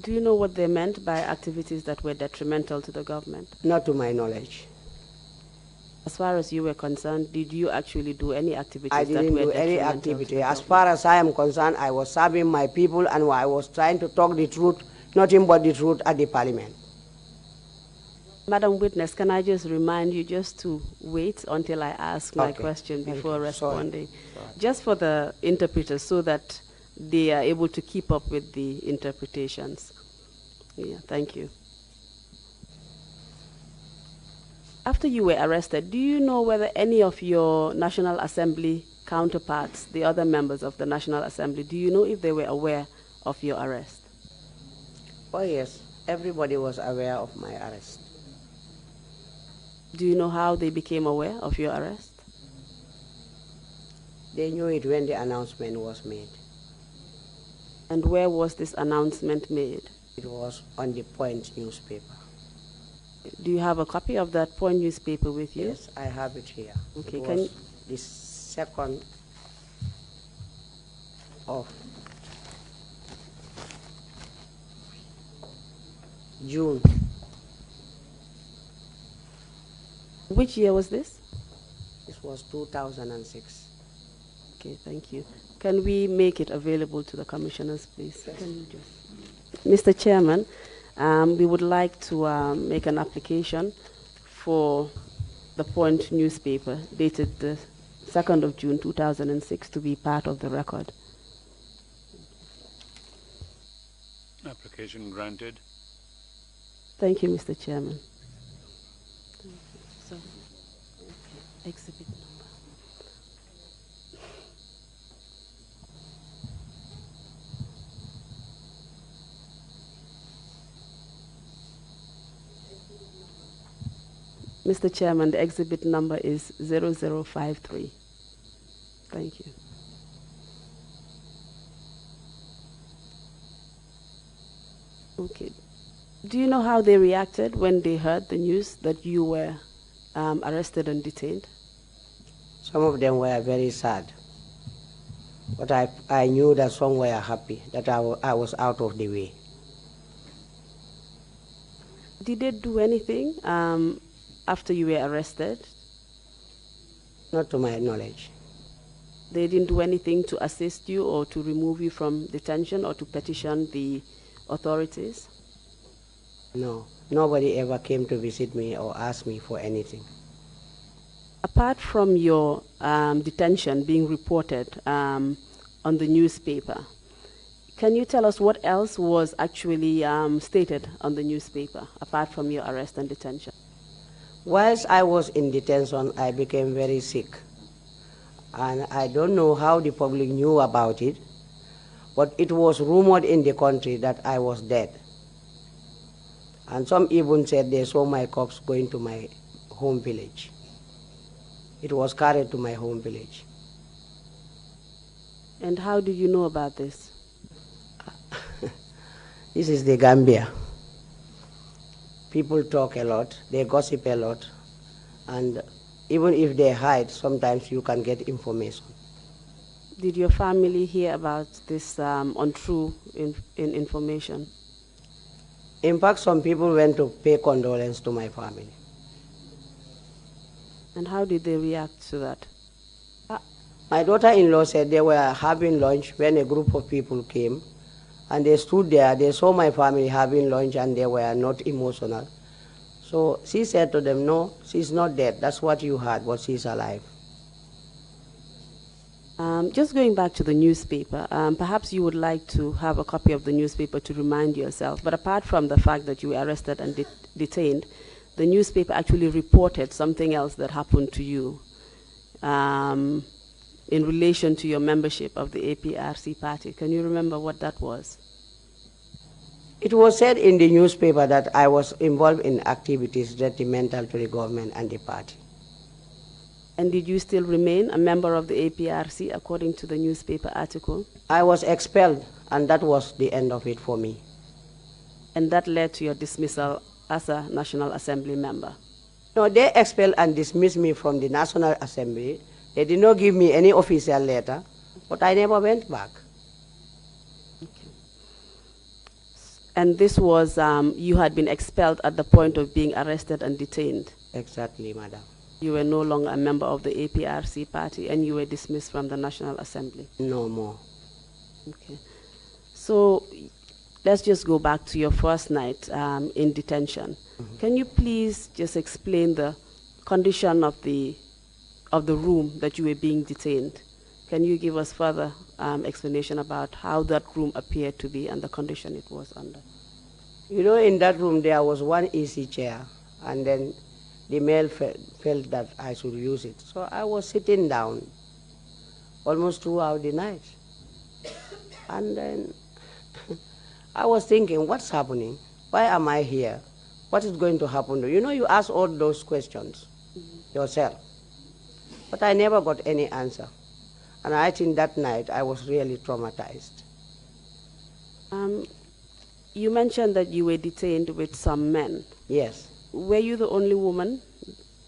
Speaker 4: Do you know what they meant by activities that were detrimental to the government?
Speaker 3: Not to my knowledge.
Speaker 4: As far as you were concerned, did you actually do any activities that were
Speaker 3: detrimental? I didn't do any activity. As far as I am concerned, I was serving my people and I was trying to talk the truth, nothing but the truth at the parliament.
Speaker 4: Madam Witness, can I just remind you just to wait until I ask my question before responding? Sorry. Just for the interpreters so that they are able to keep up with the interpretations. Yeah, thank you. After you were arrested, do you know whether any of your National Assembly counterparts, the other members of the National Assembly, do you know if they were aware of your arrest?
Speaker 3: Oh yes, everybody was aware of my arrest.
Speaker 4: Do you know how they became aware of your arrest?
Speaker 3: They knew it when the announcement was made.
Speaker 4: And where was this announcement made?
Speaker 3: It was on the Point newspaper.
Speaker 4: Do you have a copy of that Point newspaper with you?
Speaker 3: Yes, I have it here.
Speaker 4: Okay,
Speaker 3: it was the 2nd of June.
Speaker 4: Which year was this?
Speaker 3: This was 2006.
Speaker 4: Okay, thank you. Can we make it available to the commissioners, please? Yes. Can you just... Mr. Chairman, we would like to make an application for the Point newspaper dated the 2nd of June 2006 to be part of the record.
Speaker 1: Application granted.
Speaker 4: Thank you, Mr. Chairman. So, exhibit number. Mr. Chairman, the exhibit number is 0053. Thank you. Okay. Do you know how they reacted when they heard the news that you were arrested and detained?
Speaker 3: Some of them were very sad. But I knew that some were happy that I was out of the way.
Speaker 4: Did they do anything after you were arrested?
Speaker 3: Not to my knowledge.
Speaker 4: They didn't do anything to assist you or to remove you from detention or to petition the authorities?
Speaker 3: No, nobody ever came to visit me or ask me for anything.
Speaker 4: Apart from your detention being reported on the newspaper, can you tell us what else was actually stated on the newspaper, apart from your arrest and detention?
Speaker 3: Whilst I was in detention, I became very sick. And I don't know how the public knew about it, but it was rumored in the country that I was dead. And some even said they saw my corpse going to my home village. It was carried to my home village.
Speaker 4: And how did you know about this?
Speaker 3: This is the Gambia. People talk a lot, they gossip a lot, and even if they hide, sometimes you can get information.
Speaker 4: Did your family hear about this untrue information?
Speaker 3: In fact, some people went to pay condolence to my family.
Speaker 4: And how did they react to that?
Speaker 3: My daughter-in-law said they were having lunch when a group of people came, and they stood there, they saw my family having lunch, and they were not emotional. So she said to them, no, she's not dead. That's what you heard, but she's alive.
Speaker 4: Just going back to the newspaper, perhaps you would like to have a copy of the newspaper to remind yourself, but apart from the fact that you were arrested and detained, the newspaper actually reported something else that happened to you in relation to your membership of the APRC party. Can you remember what that was?
Speaker 3: It was said in the newspaper that I was involved in activities detrimental to the government and the party.
Speaker 4: And did you still remain a member of the APRC according to the newspaper article?
Speaker 3: I was expelled, and that was the end of it for me.
Speaker 4: And that led to your dismissal as a National Assembly member?
Speaker 3: No, they expelled and dismissed me from the National Assembly. They did not give me any official letter, but I never went back.
Speaker 4: Okay. And this was, you had been expelled at the point of being arrested and detained?
Speaker 3: Exactly, madam.
Speaker 4: You were no longer a member of the APRC party and you were dismissed from the National Assembly?
Speaker 3: No more.
Speaker 4: Okay. So let's just go back to your first night in detention. Mm-hmm. Can you please just explain the condition of the room that you were being detained? Can you give us further explanation about how that room appeared to be and the condition it was under?
Speaker 3: You know, in that room there was one easy chair, and then the male felt that I should use it. So I was sitting down almost throughout the night. And then I was thinking, what's happening? Why am I here? What is going to happen? You know, you ask all those questions yourself. But I never got any answer. And I think that night I was really traumatized.
Speaker 4: You mentioned that you were detained with some men.
Speaker 3: Yes.
Speaker 4: Were you the only woman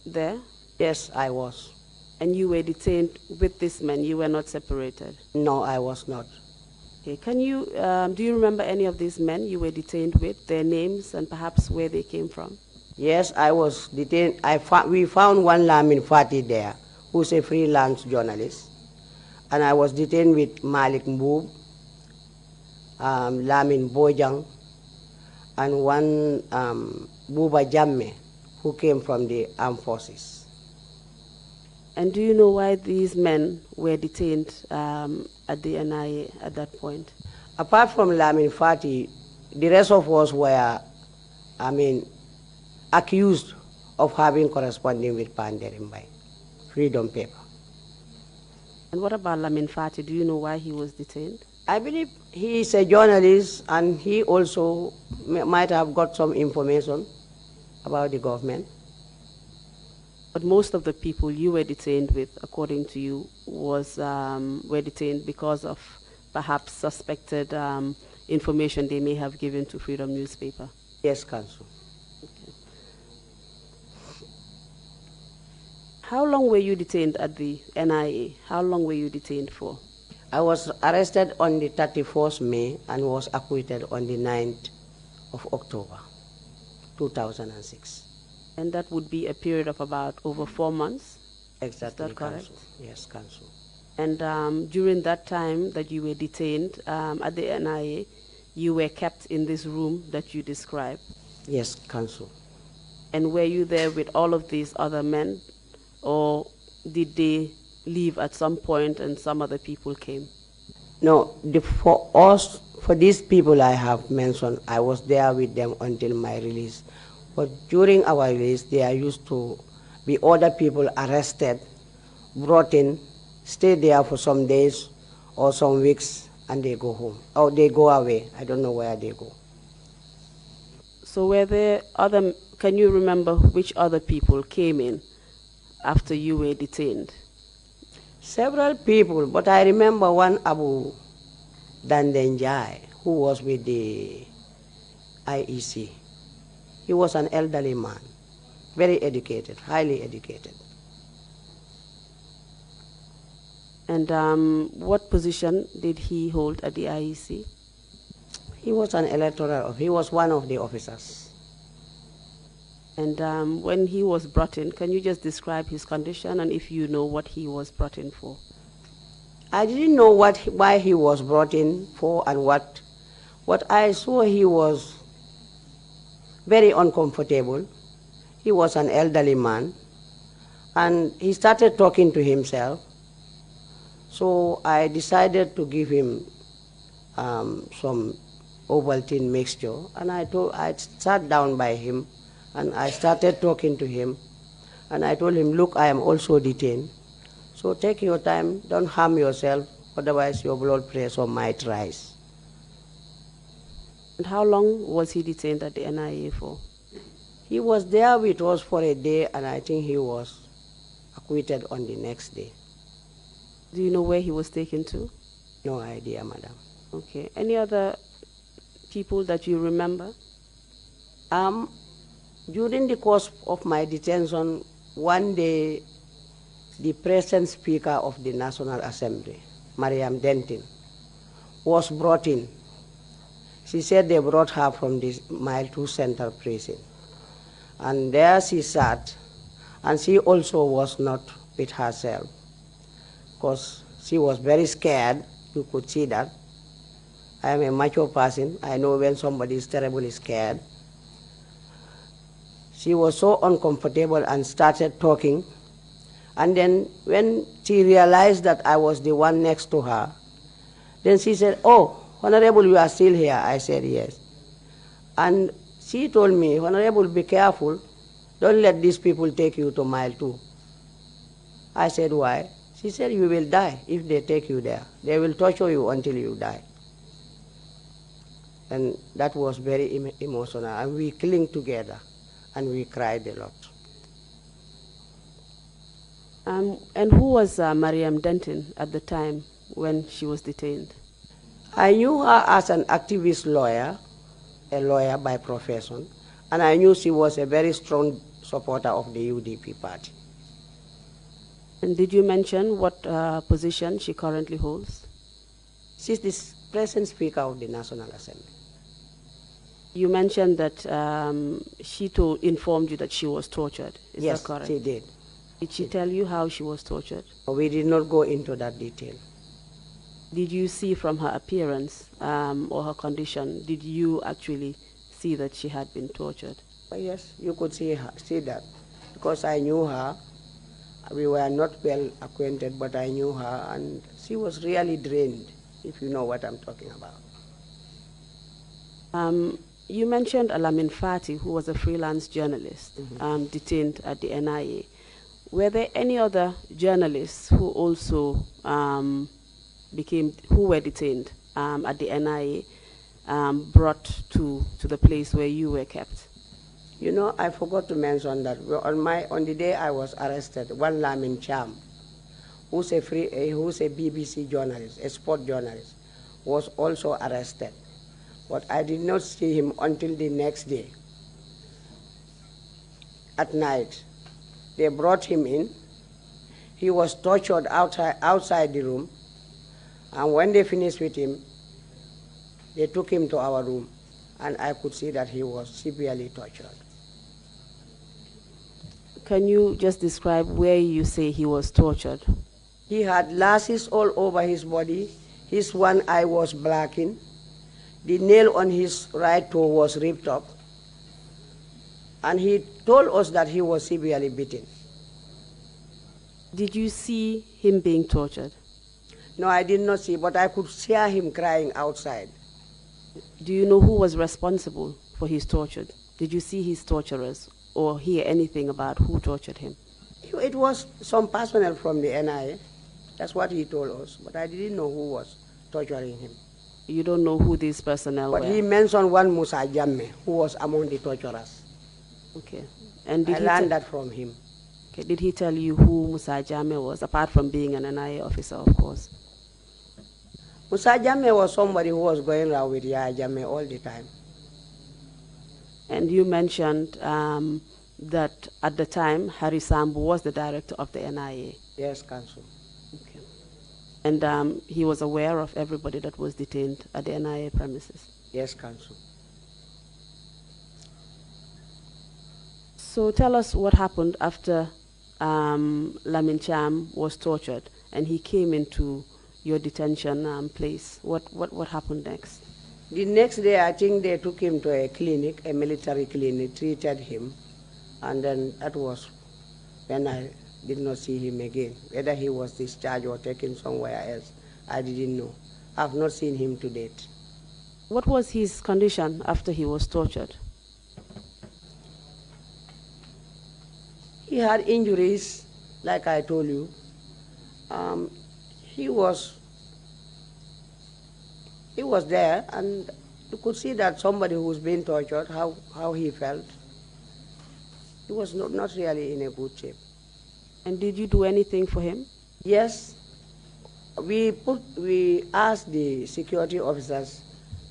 Speaker 4: there?
Speaker 3: Yes, I was.
Speaker 4: And you were detained with these men? You were not separated?
Speaker 3: No, I was not.
Speaker 4: Okay. Can you, do you remember any of these men you were detained with, their names and perhaps where they came from?
Speaker 3: Yes, I was detained. We found one Lamin Fati there, who's a freelance journalist. And I was detained with Malik Mboob, Lamin Bojang, and one Buba Jamme, who came from the armed forces.
Speaker 4: And do you know why these men were detained at the NIA at that point?
Speaker 3: Apart from Lamin Fati, the rest of us were, accused of having corresponding with Panderimbai, Freedom Paper.
Speaker 4: And what about Lamin Fati? Do you know why he was detained?
Speaker 3: I believe he is a journalist, and he also might have got some information about the government.
Speaker 4: But most of the people you were detained with, according to you, were detained because of perhaps suspected information they may have given to Freedom newspaper.
Speaker 3: Yes, Council.
Speaker 4: Okay. How long were you detained at the NIA? How long were you detained for?
Speaker 3: I was arrested on the 31st May and was acquitted on the 9th of October, 2006.
Speaker 4: And that would be a period of about over 4 months?
Speaker 3: Exactly,
Speaker 4: Is that correct?
Speaker 3: Council. Yes, Council.
Speaker 4: And during that time that you were detained at the NIA, you were kept in this room that you described?
Speaker 3: Yes, Council.
Speaker 4: And were you there with all of these other men, or did they leave at some point and some other people came?
Speaker 3: No, for these people I have mentioned, I was there with them until my release. But during our release, there used to be other people arrested, brought in, stay there for some days or some weeks, and they go home. Or they go away. I don't know where they go.
Speaker 4: So were there can you remember which other people came in after you were detained?
Speaker 3: Several people, but I remember one Abu Dandenjai, who was with the IEC. He was an elderly man, very educated, highly educated.
Speaker 4: And what position did he hold at the IEC?
Speaker 3: He was he was one of the officers.
Speaker 4: And when he was brought in, can you just describe his condition and if you know what he was brought in for?
Speaker 3: I didn't know why he was brought in for and what. What I saw, he was very uncomfortable. He was an elderly man, and he started talking to himself. So I decided to give him some Ovaltine mixture, and I sat down by him, and I started talking to him, and I told him, look, I am also detained, so take your time, don't harm yourself, otherwise your blood pressure might rise.
Speaker 4: And how long was he detained at the NIA for?
Speaker 3: He was there with us for a day, and I think he was acquitted on the next day.
Speaker 4: Do you know where he was taken to?
Speaker 3: No idea, madam.
Speaker 4: Okay. Any other people that you remember?
Speaker 3: During the course of my detention, one day, the present Speaker of the National Assembly, Mariam Denton, was brought in. She said they brought her from the Mile 2 Central Prison. And there she sat, and she also was not with herself, because she was very scared. You could see that. I am a mature person. I know when somebody is terribly scared. She was so uncomfortable and started talking. And then when she realized that I was the one next to her, then she said, oh, Honorable, you are still here. I said, yes. And she told me, Honorable, be careful. Don't let these people take you to Mile 2. I said, why? She said, you will die if they take you there. They will torture you until you die. And that was very emotional. And we cling together, and we cried a lot.
Speaker 4: And who was Mariam Denton at the time when she was detained?
Speaker 3: I knew her as an activist lawyer, a lawyer by profession, and I knew she was a very strong supporter of the UDP party.
Speaker 4: And did you mention what position she currently holds?
Speaker 3: She's the present Speaker of the National Assembly.
Speaker 4: You mentioned that she informed you that she was tortured. Is
Speaker 3: yes,
Speaker 4: that correct?
Speaker 3: She did.
Speaker 4: Did she tell you how she was tortured?
Speaker 3: We did not go into that detail.
Speaker 4: Did you see from her appearance or her condition, did you actually see that she had been tortured?
Speaker 3: Yes, you could see that, because I knew her, We were not well acquainted, but I knew her, and she was really drained, if you know what I'm talking about.
Speaker 4: You mentioned Alamin Fati, who was a freelance journalist, detained at the NIA. Were there any other journalists who also who were detained at the NIA, brought to the place where you were kept?
Speaker 3: You know, I forgot to mention that on the day I was arrested, one Lamin Cham, who's a BBC journalist, a sport journalist, was also arrested. But I did not see him until the next day. At night, they brought him in. He was tortured outside the room. And when they finished with him, they took him to our room. And I could see that he was severely tortured.
Speaker 4: Can you just describe where you say he was tortured?
Speaker 3: He had lashes all over his body. His one eye was blackened. The nail on his right toe was ripped up. And he told us that he was severely beaten.
Speaker 4: Did you see him being tortured?
Speaker 3: No, I did not see, but I could hear him crying outside.
Speaker 4: Do you know who was responsible for his torture? Did you see his torturers or hear anything about who tortured him?
Speaker 3: It was some personnel from the NIA. That's what he told us, but I didn't know who was torturing him.
Speaker 4: You don't know who these personnel were?
Speaker 3: But he mentioned one Musa Jamme, who was among the torturers.
Speaker 4: Okay. And
Speaker 3: I learned that from him.
Speaker 4: Okay. Did he tell you who Musa Jamme was, apart from being an NIA officer, of course?
Speaker 3: Musa Jamme was somebody who was going around with Yaya Jamme all the time.
Speaker 4: And you mentioned that at the time, Harry Sambu was the director of the NIA.
Speaker 3: Yes, Council.
Speaker 4: Okay. And he was aware of everybody that was detained at the NIA premises?
Speaker 3: Yes, Council.
Speaker 4: So tell us what happened after Lamin Cham was tortured and he came into your detention place. What happened next?
Speaker 3: The next day, I think they took him to a clinic, a military clinic, treated him, and then that was when I did not see him again. Whether he was discharged or taken somewhere else, I didn't know. I have not seen him to date.
Speaker 4: What was his condition after he was tortured?
Speaker 3: He had injuries, like I told you. He was there, and you could see that somebody who was being tortured, how he felt. He was not really in a good shape.
Speaker 4: And did you do anything for him?
Speaker 3: Yes. We asked the security officers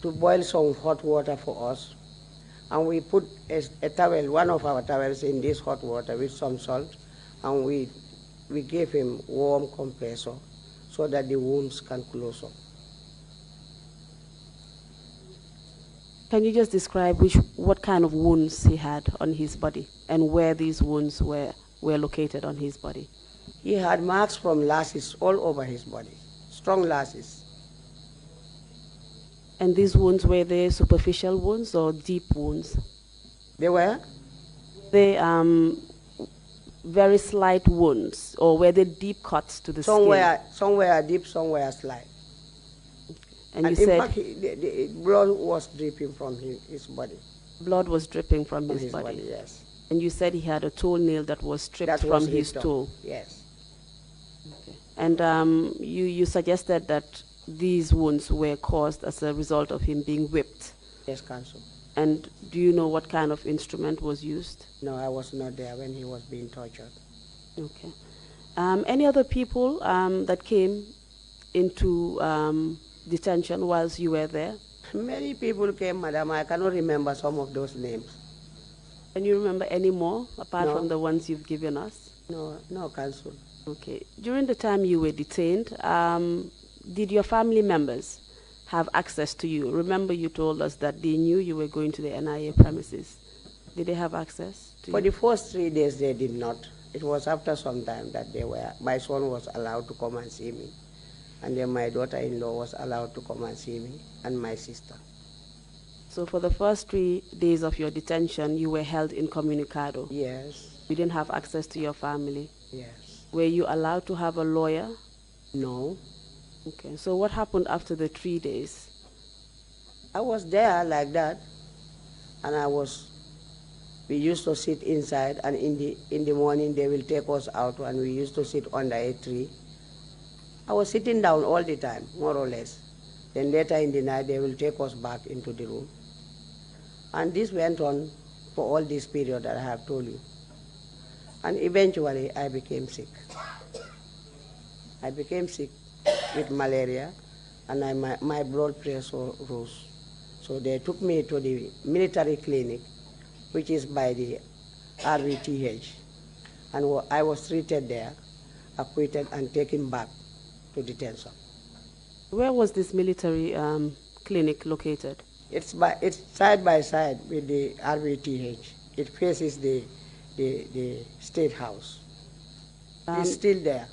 Speaker 3: to boil some hot water for us. And we put a towel, one of our towels, in this hot water with some salt. And we gave him warm compressor so that the wounds can close up.
Speaker 4: Can you just describe what kind of wounds he had on his body and where these wounds were located on his body?
Speaker 3: He had marks from lashes all over his body, strong lashes.
Speaker 4: And these wounds, were they superficial wounds or deep wounds?
Speaker 3: They were?
Speaker 4: They very slight wounds, or were they deep cuts to the skin?
Speaker 3: Some were deep, some were slight.
Speaker 4: And you
Speaker 3: in
Speaker 4: said
Speaker 3: fact, the blood was dripping from his body.
Speaker 4: Blood was dripping from his body?
Speaker 3: Yes.
Speaker 4: And you said he had a toenail that was stripped from his toe?
Speaker 3: Yes.
Speaker 4: Okay. And you suggested that these wounds were caused as a result of him being whipped?
Speaker 3: Yes, Council.
Speaker 4: And do you know what kind of instrument was used?
Speaker 3: No, I was not there when he was being tortured.
Speaker 4: Okay. Any other people that came into detention whilst you were there?
Speaker 3: Many people came, Madam. I cannot remember some of those names.
Speaker 4: Can you remember any more apart
Speaker 3: No.
Speaker 4: from the ones you've given us?
Speaker 3: No, Council.
Speaker 4: Okay. During the time you were detained, did your family members have access to you? Remember you told us that they knew you were going to the NIA premises. Did they have access to you?
Speaker 3: For the first 3 days, they did not. It was after some time that my son was allowed to come and see me. And then my daughter-in-law was allowed to come and see me, and my sister.
Speaker 4: So for the first 3 days of your detention, you were held incommunicado?
Speaker 3: Yes.
Speaker 4: You didn't have access to your family?
Speaker 3: Yes.
Speaker 4: Were you allowed to have a lawyer?
Speaker 3: No.
Speaker 4: Okay, so what happened after the 3 days?
Speaker 3: I was there like that, and we used to sit inside, and in the morning they will take us out, and we used to sit under a tree. I was sitting down all the time, more or less. Then later in the night they will take us back into the room. And this went on for all this period that I have told you. And eventually I became sick. I became sick with malaria, and my blood pressure rose. So they took me to the military clinic, which is by the RVTH. And I was treated there, acquitted, and taken back to detention.
Speaker 4: Where was this military clinic located?
Speaker 3: It's side by side with the RVTH. It faces the State House. It's still there.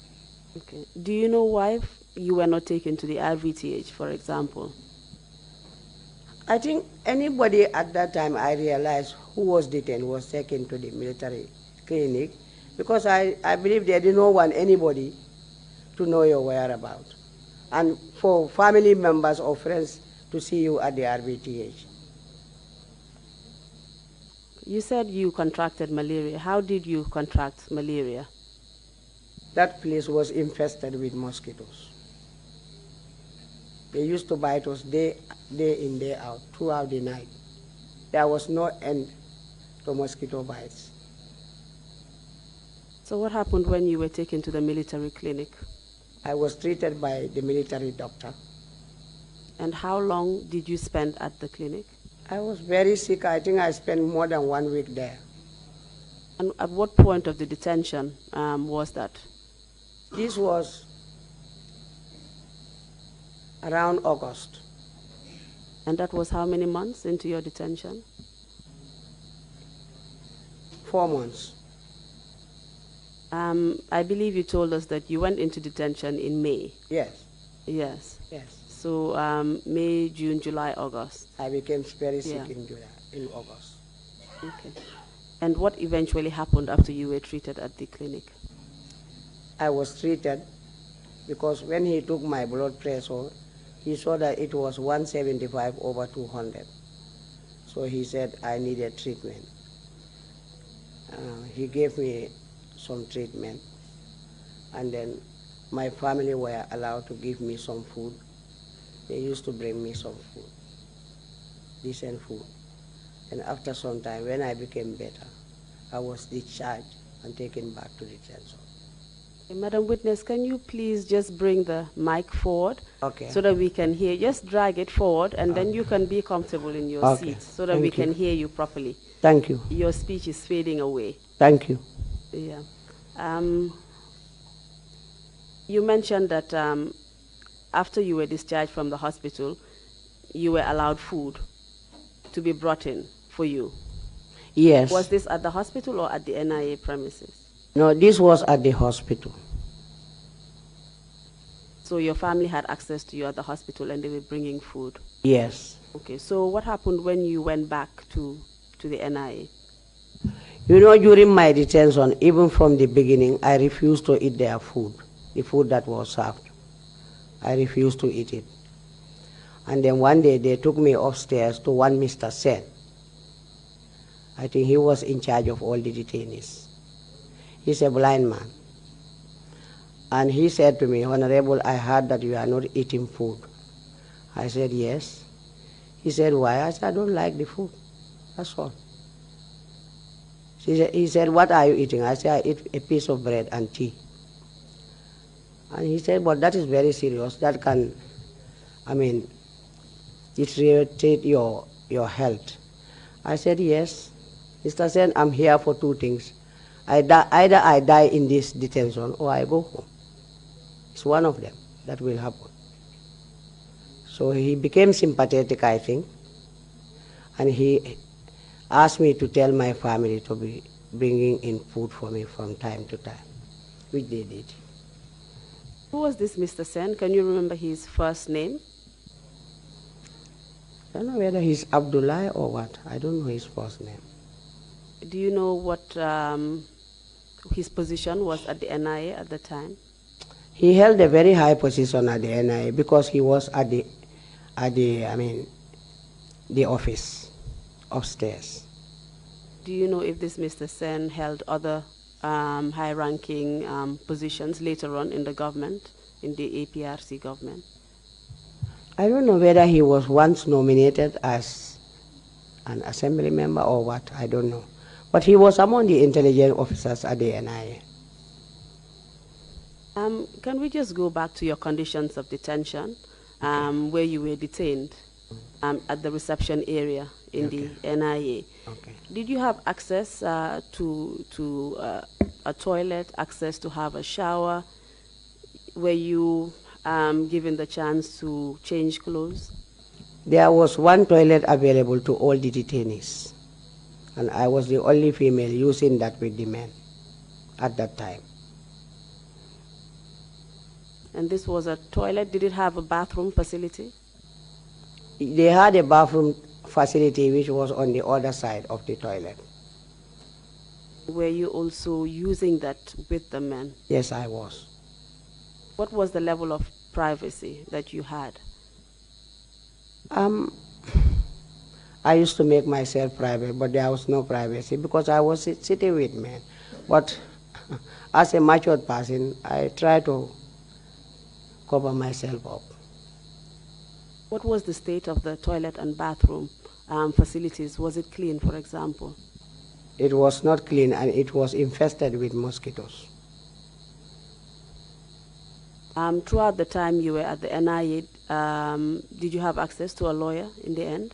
Speaker 4: Okay. Do you know why you were not taken to the RVTH, for example?
Speaker 3: I think anybody at that time, I realized, who was detained was taken to the military clinic, because I believe they did not want anybody to know your whereabouts, and for family members or friends to see you at the RVTH.
Speaker 4: You said you contracted malaria. How did you contract malaria?
Speaker 3: That place was infested with mosquitoes. They used to bite us day in, day out, throughout the night. There was no end to mosquito bites.
Speaker 4: So what happened when you were taken to the military clinic?
Speaker 3: I was treated by the military doctor.
Speaker 4: And how long did you spend at the clinic?
Speaker 3: I was very sick. I think I spent more than 1 week there.
Speaker 4: And at what point of the detention was that?
Speaker 3: This was around August.
Speaker 4: And that was how many months into your detention?
Speaker 3: 4 months.
Speaker 4: I believe you told us that you went into detention in May.
Speaker 3: Yes.
Speaker 4: Yes.
Speaker 3: Yes.
Speaker 4: So May, June, July, August.
Speaker 3: I became very sick
Speaker 4: Yeah.
Speaker 3: in August.
Speaker 4: Okay. And what eventually happened after you were treated at the clinic?
Speaker 3: I was treated because when he took my blood pressure, he saw that it was 175 over 200. So he said I needed treatment. He gave me some treatment, and then my family were allowed to give me some food. They used to bring me some food, decent food. And after some time, when I became better, I was discharged and taken back to detention.
Speaker 4: Madam Witness, can you please just bring the mic forward,
Speaker 3: Okay.
Speaker 4: so that we can hear? Just drag it forward, and then you can be comfortable in your
Speaker 3: Okay.
Speaker 4: seat so that
Speaker 3: Thank
Speaker 4: we
Speaker 3: you.
Speaker 4: can hear you properly.
Speaker 3: Thank you.
Speaker 4: Your speech is fading away.
Speaker 3: Thank you.
Speaker 4: Yeah. You mentioned that after you were discharged from the hospital, you were allowed food to be brought in for you.
Speaker 3: Yes.
Speaker 4: Was this at the hospital or at the NIA premises?
Speaker 3: No, this was at the hospital.
Speaker 4: So your family had access to you at the hospital and they were bringing food?
Speaker 3: Yes.
Speaker 4: Okay, so what happened when you went back to the NIA?
Speaker 3: You know, during my detention, even from the beginning, I refused to eat their food, the food that was served. I refused to eat it. And then one day they took me upstairs to one Mr. Sen. I think he was in charge of all the detainees. He's a blind man. And he said to me, "Honorable, I heard that you are not eating food." I said, "Yes." He said, "Why?" I said, "I don't like the food. That's all." He said, "What are you eating?" I said, "I eat a piece of bread and tea." And he said, "But that is very serious. That can, deteriorate your health." I said, "Yes. Mr. Sen, I'm here for two things. Either I die in this detention or I go home. It's one of them that will happen." So he became sympathetic, I think, and he asked me to tell my family to be bringing in food for me from time to time, which they did.
Speaker 4: Who was this Mr. Sen? Can you remember his first name?
Speaker 3: I don't know whether he's Abdullah or what. I don't know his first name.
Speaker 4: Do you know what his position was at the NIA at the time?
Speaker 3: He held a very high position at the NIA because he was at the office upstairs.
Speaker 4: Do you know if this Mr. Sen held other high-ranking positions later on in the government, in the APRC government?
Speaker 3: I don't know whether he was once nominated as an assembly member or what, I don't know. But he was among the intelligence officers at the NIA.
Speaker 4: Can we just go back to your conditions of detention, where you were detained at the reception area in the NIA?
Speaker 3: Okay.
Speaker 4: Did you have access to a toilet, access to have a shower? Were you given the chance to change clothes?
Speaker 3: There was one toilet available to all the detainees, and I was the only female using that with the men at that time.
Speaker 4: And this was a toilet. Did it have a bathroom facility?
Speaker 3: They had a bathroom facility which was on the other side of the toilet.
Speaker 4: Were you also using that with the men?
Speaker 3: Yes, I was.
Speaker 4: What was the level of privacy that you had?
Speaker 3: I used to make myself private, but there was no privacy because I was sitting with men. But as a matured person, I try to cover myself up.
Speaker 4: What was the state of the toilet and bathroom facilities? Was it clean, for example?
Speaker 3: It was not clean, and it was infested with mosquitoes.
Speaker 4: Throughout the time you were at the NIA, did you have access to a lawyer in the end?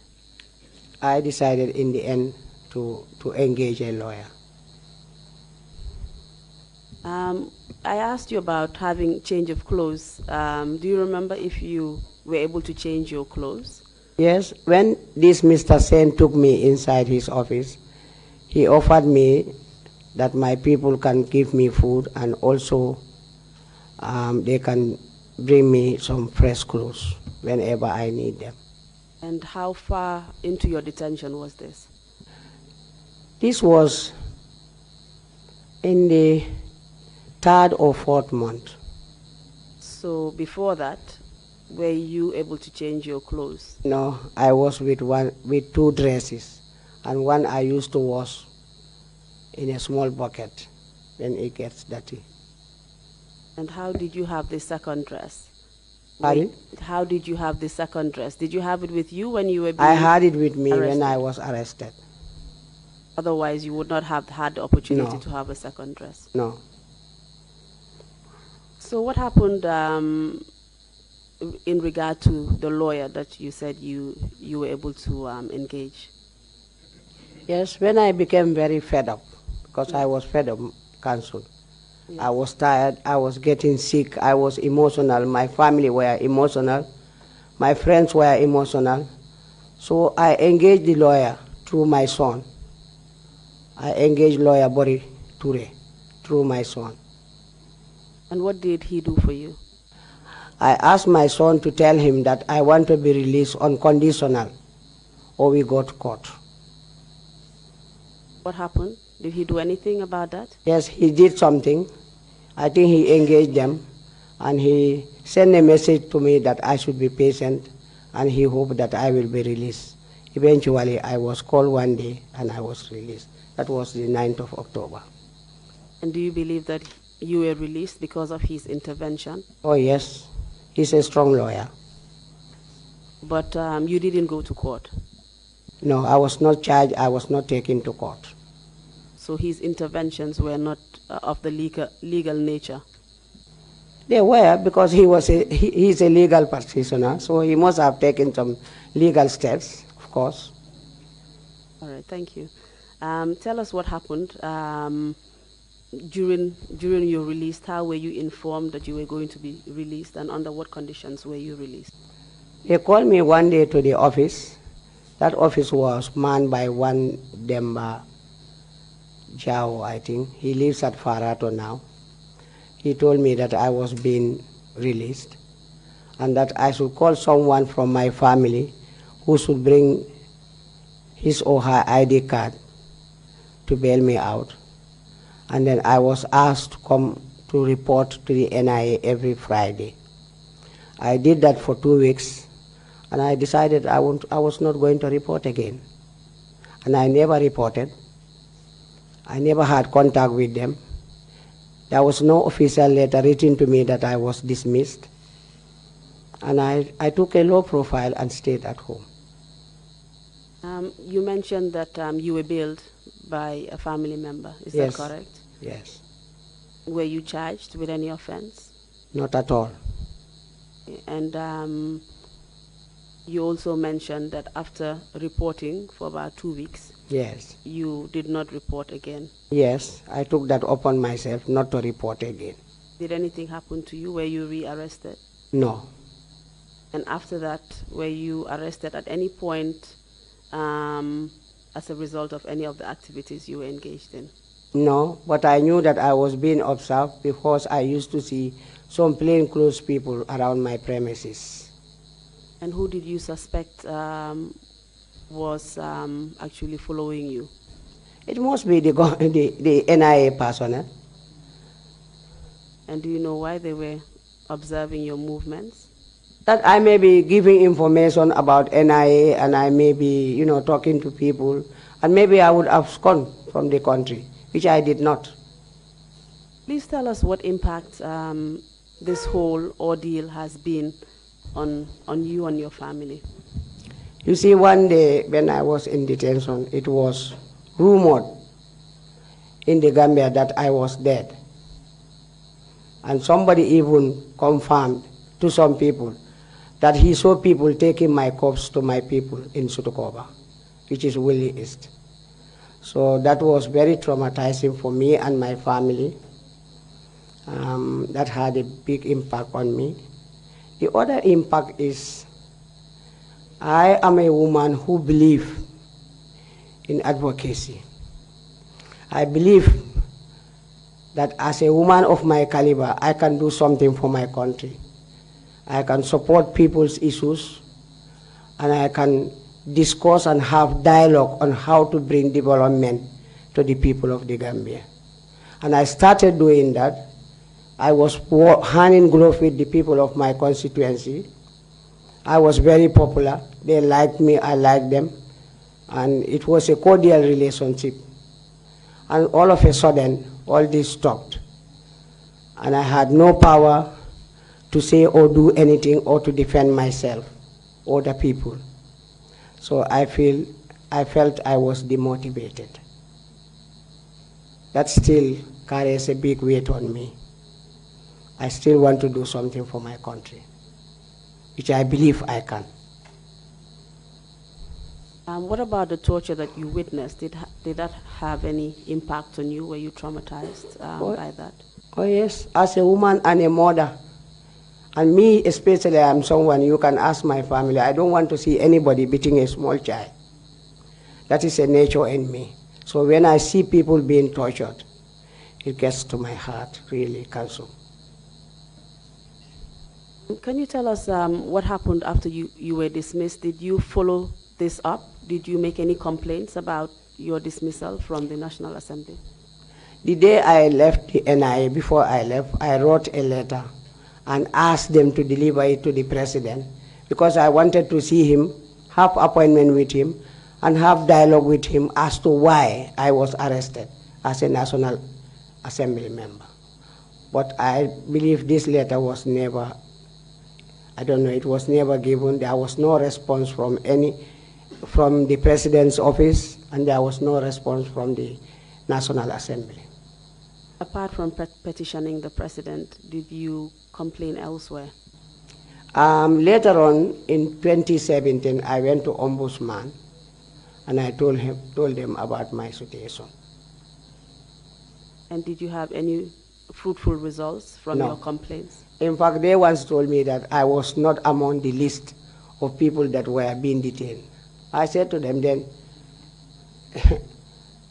Speaker 3: I decided in the end to engage a lawyer.
Speaker 4: I asked you about having change of clothes. Do you remember if you were able to change your clothes?
Speaker 3: Yes, when this Mr. Sen took me inside his office, he offered me that my people can give me food and also they can bring me some fresh clothes whenever I need them.
Speaker 4: And how far into your detention was this?
Speaker 3: This was in the 3rd or 4th month.
Speaker 4: So before that, were you able to change your clothes?
Speaker 3: No, I was with 2 dresses, and one I used to wash in a small bucket when it gets dirty.
Speaker 4: And how did you have the second dress?
Speaker 3: Pardon?
Speaker 4: How did you have the second dress? Did you have it with you when you were being
Speaker 3: I had it with me
Speaker 4: arrested?
Speaker 3: when I was arrested.
Speaker 4: Otherwise, you would not have had the opportunity
Speaker 3: No.
Speaker 4: to have a second dress.
Speaker 3: No.
Speaker 4: So what happened in regard to the lawyer that you said you were able to engage?
Speaker 3: Yes, when I became very fed up, because I was fed up, counsel. Yes. I was tired, I was getting sick, I was emotional, my family were emotional, my friends were emotional. So I engaged the lawyer through my son. I engaged lawyer Bori Ture through my son.
Speaker 4: And what did he do for you?
Speaker 3: I asked my son to tell him that I want to be released unconditional or we go to court.
Speaker 4: What happened? Did he do anything about that?
Speaker 3: Yes, he did something. I think he engaged them and he sent a message to me that I should be patient and he hoped that I will be released. Eventually, I was called one day and I was released. That was the 9th of October.
Speaker 4: And do you believe that you were released because of his intervention?
Speaker 3: Oh, yes. He's a strong lawyer.
Speaker 4: But you didn't go to court?
Speaker 3: No, I was not charged. I was not taken to court.
Speaker 4: So his interventions were not of the legal nature?
Speaker 3: They were, because he's a legal practitioner, so he must have taken some legal steps, of course.
Speaker 4: All right, thank you. Tell us what happened during your release. How were you informed that you were going to be released, and under what conditions were you released?
Speaker 3: They called me one day to the office. That office was manned by one Demba Jao, I think. He lives at Farato now. He told me that I was being released and that I should call someone from my family who should bring his or her ID card to bail me out. And then I was asked to come to report to the NIA every Friday. I did that for 2 weeks, and I decided I was not going to report again. And I never reported. I never had contact with them. There was no official letter written to me that I was dismissed. And I took a low profile and stayed at home.
Speaker 4: You mentioned that you were billed by a family member. Is
Speaker 3: Yes.
Speaker 4: that correct?
Speaker 3: Yes.
Speaker 4: Were you charged with any offense?
Speaker 3: Not at all.
Speaker 4: And you also mentioned that after reporting for about 2 weeks,
Speaker 3: Yes.
Speaker 4: you did not report again.
Speaker 3: Yes, I took that upon myself not to report again.
Speaker 4: Did anything happen to you? Were you rearrested?
Speaker 3: No.
Speaker 4: And after that, were you arrested at any point as a result of any of the activities you were engaged in?
Speaker 3: No, but I knew that I was being observed because I used to see some plainclothes people around my premises.
Speaker 4: And who did you suspect was actually following you?
Speaker 3: It must be the NIA personnel.
Speaker 4: And do you know why they were observing your movements?
Speaker 3: That I may be giving information about NIA and I may be, talking to people, and maybe I would abscond from the country, which I did not.
Speaker 4: Please tell us what impact this whole ordeal has been on you and your family.
Speaker 3: You see, one day when I was in detention, it was rumored in the Gambia that I was dead. And somebody even confirmed to some people that he saw people taking my corpse to my people in Sutukoba, which is Willie East. So that was very traumatizing for me and my family. That had a big impact on me. The other impact is I am a woman who believes in advocacy. I believe that as a woman of my caliber, I can do something for my country. I can support people's issues, and I can discuss and have dialogue on how to bring development to the people of the Gambia. And I started doing that. I was hand in glove with the people of my constituency. I was very popular. They liked me, I liked them. And it was a cordial relationship. And all of a sudden, all this stopped. And I had no power to say or do anything or to defend myself or the people. So I felt I was demotivated. That still carries a big weight on me. I still want to do something for my country, which I believe I can.
Speaker 4: What about the torture that you witnessed? Did that have any impact on you? Were you traumatized by that?
Speaker 3: Oh yes, as a woman and a mother, and me especially, I'm someone you can ask my family. I don't want to see anybody beating a small child. That is a nature in me. So when I see people being tortured, it gets to my heart, really, Council.
Speaker 4: Can you tell us what happened after you were dismissed? Did you follow this up? Did you make any complaints about your dismissal from the National Assembly?
Speaker 3: The day I left the NIA, before I left, I wrote a letter and asked them to deliver it to the president because I wanted to see him, have appointment with him, and have dialogue with him as to why I was arrested as a National Assembly member. But I believe this letter was never, I don't know, it was never given. There was no response from the president's office, and there was no response from the National Assembly.
Speaker 4: Apart from petitioning the president, did you complain elsewhere?
Speaker 3: Later on, in 2017, I went to Ombudsman, and I told them about my situation.
Speaker 4: And did you have any fruitful results from your complaints?
Speaker 3: In fact, they once told me that I was not among the list of people that were being detained. I said to them then,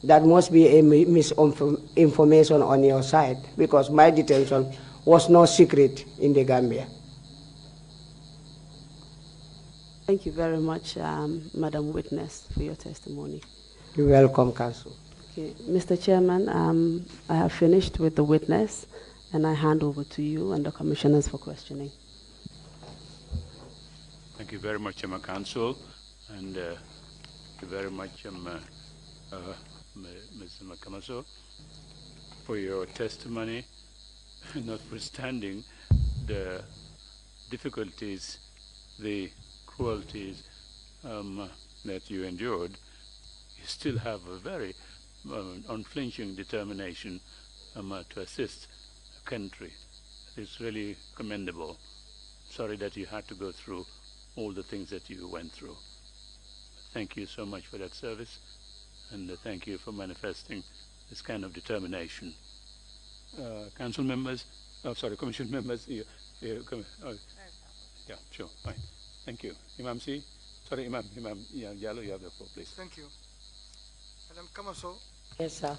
Speaker 3: that must be a misinformation on your side, because my detention was no secret in the Gambia.
Speaker 4: Thank you very much, Madam Witness, for your testimony.
Speaker 3: You're welcome, Council.
Speaker 4: Okay. Mr. Chairman, I have finished with the witness, and I hand over to you and the commissioners for questioning.
Speaker 1: Thank you very much, Council, and thank you very much, Mr. Makamaso, for your testimony, notwithstanding the difficulties, the cruelties that you endured. You still have a very unflinching determination to assist a country. It's really commendable. Sorry that you had to go through all the things that you went through. Thank you so much for that service, and thank you for manifesting this kind of determination. Council members, commission members, yeah, sure, fine. Thank you. Imam C. Sorry, Imam Yalo, you have the floor, please.
Speaker 5: Thank you. Madam Kamaso.
Speaker 3: Yes, sir.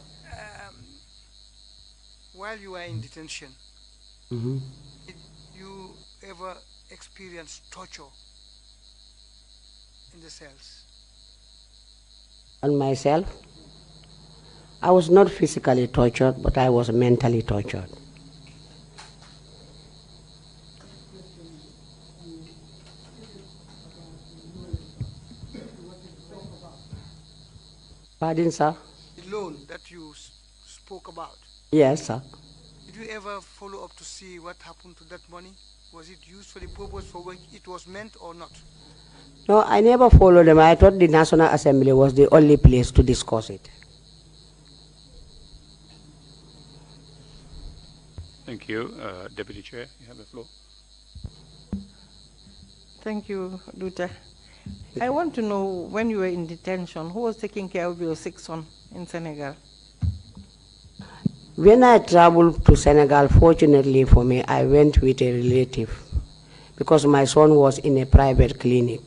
Speaker 5: While you were in detention,
Speaker 3: Mm-hmm.
Speaker 5: did you ever experience torture in the cells?
Speaker 3: On myself, I was not physically tortured, but I was mentally tortured. Pardon, sir?
Speaker 5: The loan that you spoke about,
Speaker 3: Yes, sir.
Speaker 5: did you ever follow up to see what happened to that money? Was it used for the purpose for which it was meant or not?
Speaker 3: No, I never followed them. I thought the National Assembly was the only place to discuss it.
Speaker 1: Thank you. Deputy Chair, you have the floor.
Speaker 6: Thank you, Luther. I want to know, when you were in detention, who was taking care of your sick son in Senegal?
Speaker 3: When I traveled to Senegal, fortunately for me, I went with a relative because my son was in a private clinic.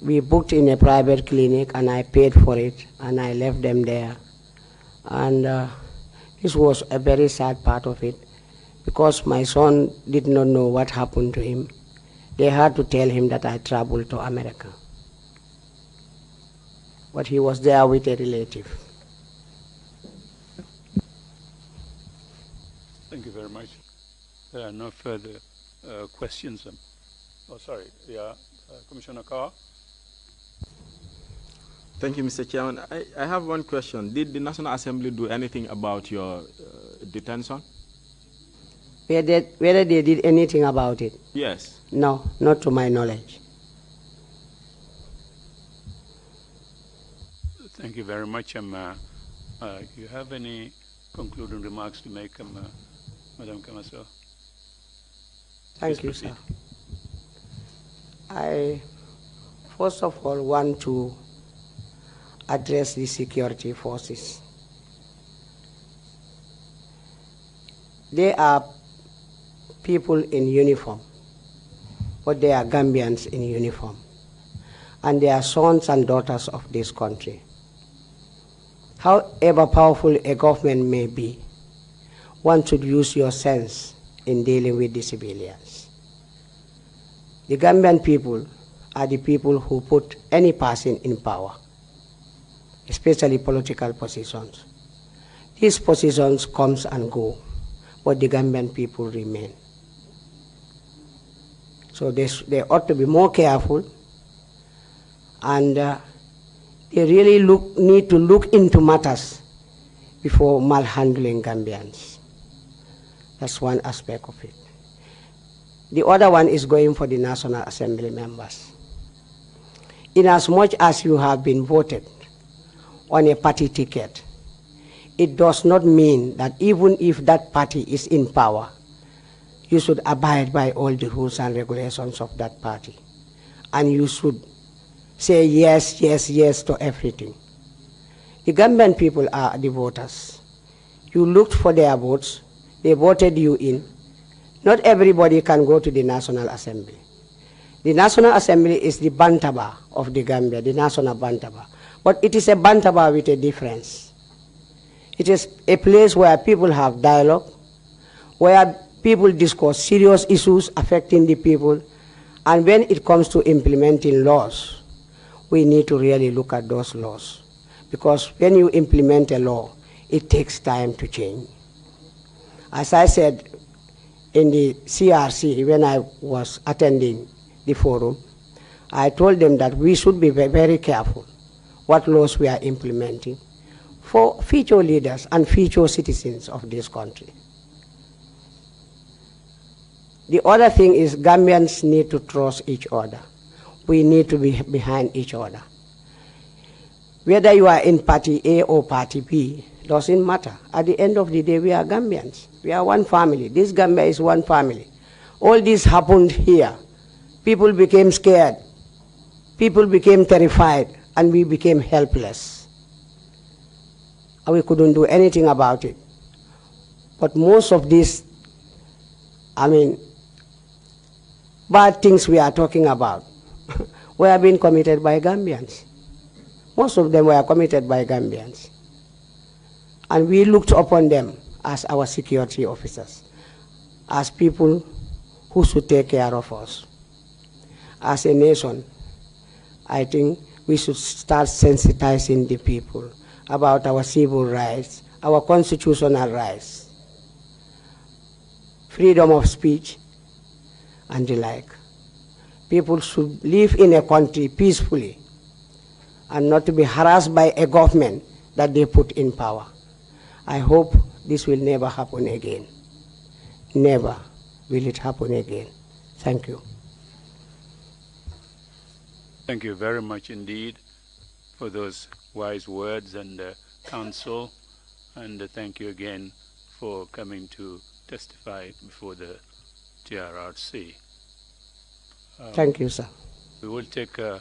Speaker 3: We booked in a private clinic and I paid for it and I left them there. And this was a very sad part of it because my son did not know what happened to him. They had to tell him that I traveled to America. But he was there with a relative.
Speaker 1: Thank you very much. There are no further questions. Commissioner Carr.
Speaker 7: Thank you, Mr. Chairman. I have one question. Did the National Assembly do anything about your detention?
Speaker 3: Whether they did anything about it?
Speaker 7: Yes.
Speaker 3: No, not to my knowledge.
Speaker 1: Thank you very much. You have any concluding remarks to make, Madam Kamaso?
Speaker 3: Thank you, sir. I first of all want to address the security forces. They are people in uniform, but they are Gambians in uniform, and they are sons and daughters of this country. However powerful a government may be, one should use your sense in dealing with the civilians. The Gambian people are the people who put any person in power, especially political positions. These positions come and go, but the Gambian people remain. So they ought to be more careful, and they really need to look into matters before malhandling Gambians. That's one aspect of it. The other one is going for the National Assembly members. Inasmuch as you have been voted on a party ticket, it does not mean that even if that party is in power, you should abide by all the rules and regulations of that party. And you should say yes, yes, yes to everything. The Gambian people are the voters. You looked for their votes, they voted you in. Not everybody can go to the National Assembly. The National Assembly is the Bantaba of the Gambia, the National Bantaba. But it is a Bantaba with a difference. It is a place where people have dialogue, where people discuss serious issues affecting the people, and when it comes to implementing laws, we need to really look at those laws. because when you implement a law, it takes time to change. As I said in the TRRC when I was attending the forum, I told them that we should be very careful what laws we are implementing for future leaders and future citizens of this country. The other thing is Gambians need to trust each other. We need to be behind each other. Whether you are in party A or party B, doesn't matter. At the end of the day, we are Gambians. We are one family. This Gambia is one family. All this happened here. People became scared. People became terrified, and we became helpless. And we couldn't do anything about it. But most of these, bad things we are talking about were being committed by Gambians. Most of them were committed by Gambians. And we looked upon them as our security officers, as people who should take care of us. As a nation, I think we should start sensitizing the people about our civil rights, our constitutional rights, freedom of speech, and the like. People should live in a country peacefully and not to be harassed by a government that they put in power. I hope this will never happen again. Never will it happen again. Thank you.
Speaker 1: Thank you very much indeed for those wise words and counsel, and thank you again for coming to testify before the TRRC.
Speaker 3: Thank you, sir.
Speaker 1: We will take an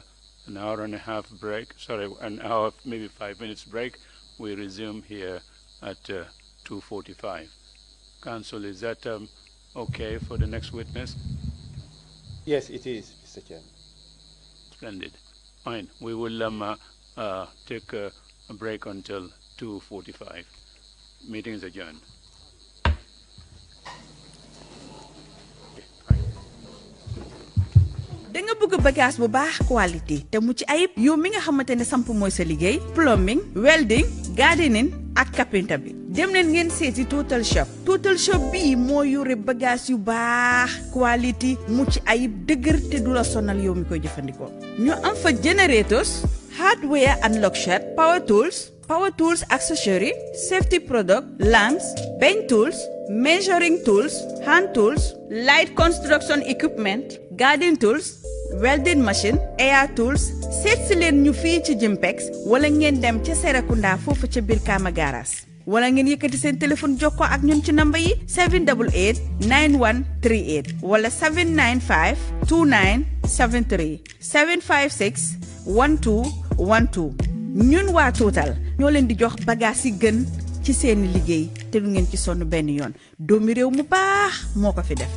Speaker 1: hour and a half break, sorry, an hour, maybe 5 minutes break. We resume here at 2:45. Counsel, is that okay for the next witness?
Speaker 2: Yes, it is, Mr. Chairman.
Speaker 1: Splendid. Fine. We will take a break until 2:45. Meeting is adjourned.
Speaker 8: da nga bëgg bagage bu baax qualité te mu ci ayib yow mi nga xamante ne samp mooy sa liggéey plumbing welding gardening ak carpenter bi dem leen ngeen seeti Total Shop bii moo yore bagage yu baax qualité mu ci ayib dëgër te du la sonal yow mi koy jëfandikoo ñu am fa generators hardware and lockshed power tools accessory safety product lamps bench tools measuring tools hand tools light construction equipment garden tools welding machine air tools seet si leen ñu fii ci Jimpex wala ngeen dem ca Serekunda foofu ca biir Kaama Garas wala ngeen yëkkati seen téléphone jokkoo ak ñun ci namba yi 788 9138 wala 795 2973 756 1212 ñun waa Total ñoo leen di jox bagage yi gën ci seeni liggéey te du ngeen ci sonn benn yoon doomi réew mu baax moo ko fi def